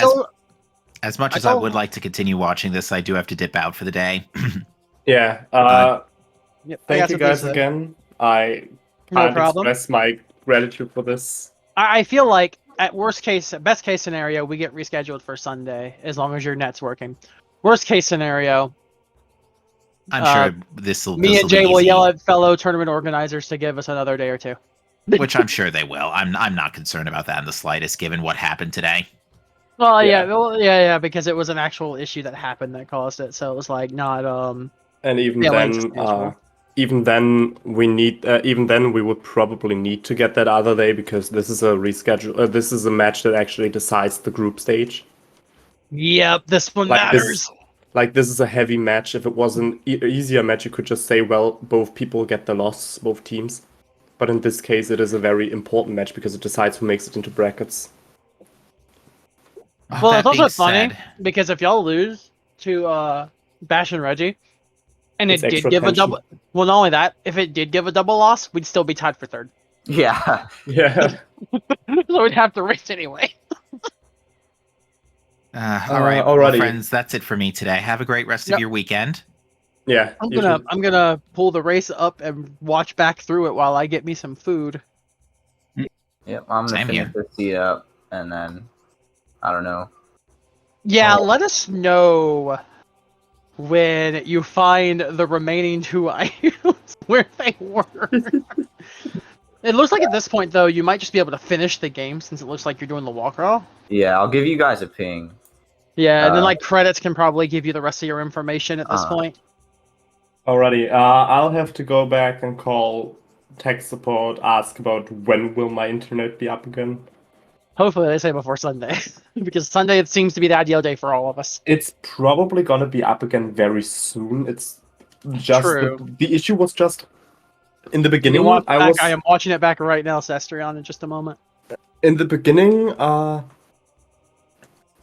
as much as I told- would like to continue watching this, I do have to dip out for the day. Yeah. Yep, Thank you guys again. I No can't problem. express my gratitude for this. I feel like at best case scenario, we get rescheduled for Sunday as long as your net's working. Worst case scenario, I'm sure this will. me and Jay will yell at fellow tournament organizers to give us another day or two. Which I'm sure they will. I'm not concerned about that in the slightest, given what happened today. Well, Yeah. yeah, because it was an actual issue that happened that caused it, so it was like not And even Yeah, like then, usual. even then we would probably need to get that other day because this is a reschedule. This is a match that actually decides the group stage. Yep, this one Like matters. this is a heavy match. If it was an easier match, you could just say, well, both people get the loss, both teams. But in this case, it is a very important match because it decides who makes it into brackets. Oh, Well, that it's also being funny said, because if y'all lose to Bash and Reggie, and It's it did extra give a tension. double. Well, not only that, if it did give a double loss, we'd still be tied for third. Yeah. Yeah. So we'd have to race anyway. all right, well, alrighty. friends, that's it for me today. Have a great rest of Yep. your weekend. Yeah. I'm you gonna too. I'm gonna pull the race up and watch back through it while I get me some food. Yep. I'm gonna Same finish here. this seat up, and then I don't know. Yeah, Oh. let us know when you find the remaining 2 items where they were. It looks like at this point though you might just be able to finish the game since it looks like you're doing the walk crawl. Yeah, I'll give you guys a ping. Yeah, and then like credits can probably give you the rest of your information at this Uh-huh. point. Alrighty. I'll have to go back and call tech support, ask about when will my internet be up again. Hopefully they say before Sunday, because Sunday it seems to be the ideal day for all of us. It's probably gonna be up again very soon. It's just True. the issue was just in the You beginning. want I back? was I am watching it back right now, Sestrion, in just a moment. in the beginning.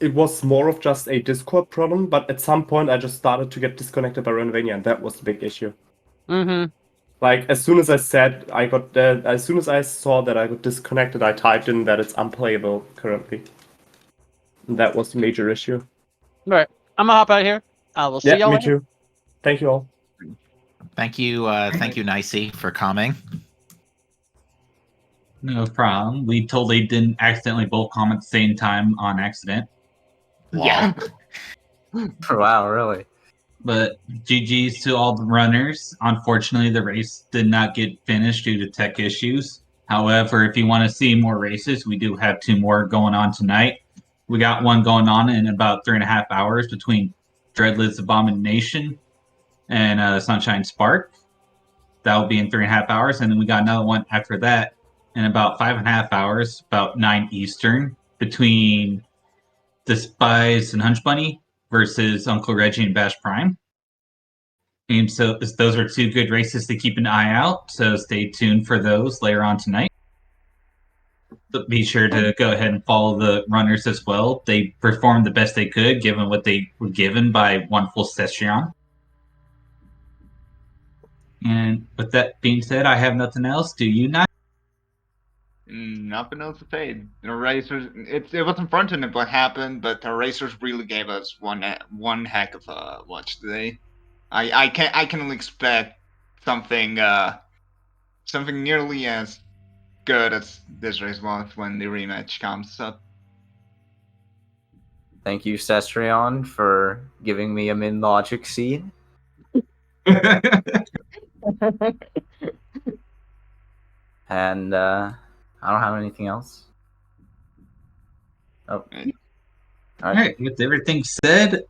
It was more of just a Discord problem, but at some point I just started to get disconnected by Renovania, and that was the big issue. Mm-hmm. Like as soon as I said I got, as soon as I saw that I got disconnected, I typed in that it's unplayable currently. And that was the major issue. All right, I'm gonna hop out of here. I will see Yeah, y'all me later. too. Thank you all. Thank you, Nicey, for coming. No problem. We totally didn't accidentally both comment at the same time on accident. Yeah. Wow, really? But GG's to all the runners. Unfortunately, the race did not get finished due to tech issues. However, if you want to see more races, we do have 2 more going on tonight. We got one going on in about 3.5 hours between Dreadless Abomination and Sunshine Spark. That will be in 3.5 hours. And then we got another one after that in about 5.5 hours, about 9 Eastern, between Despise and Hunch Bunny versus Uncle Reggie and Bash Prime. And so those are 2 good races to keep an eye out. So stay tuned for those later on tonight. But be sure to go ahead and follow the runners as well. They performed the best they could given what they were given by wonderful Session. And with that being said, I have nothing else. Do you not? Nothing else to say. The racers, it was unfortunate what happened, but the racers really gave us one heck of a watch today. I can only expect something something nearly as good as this race was when the rematch comes up. Thank you, Cestrion, for giving me a mid-logic seed. And I don't have anything else. Oh. All right. With everything said,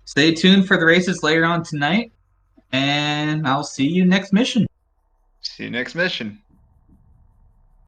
stay tuned for the races later on tonight, and I'll see you next mission. See you next mission.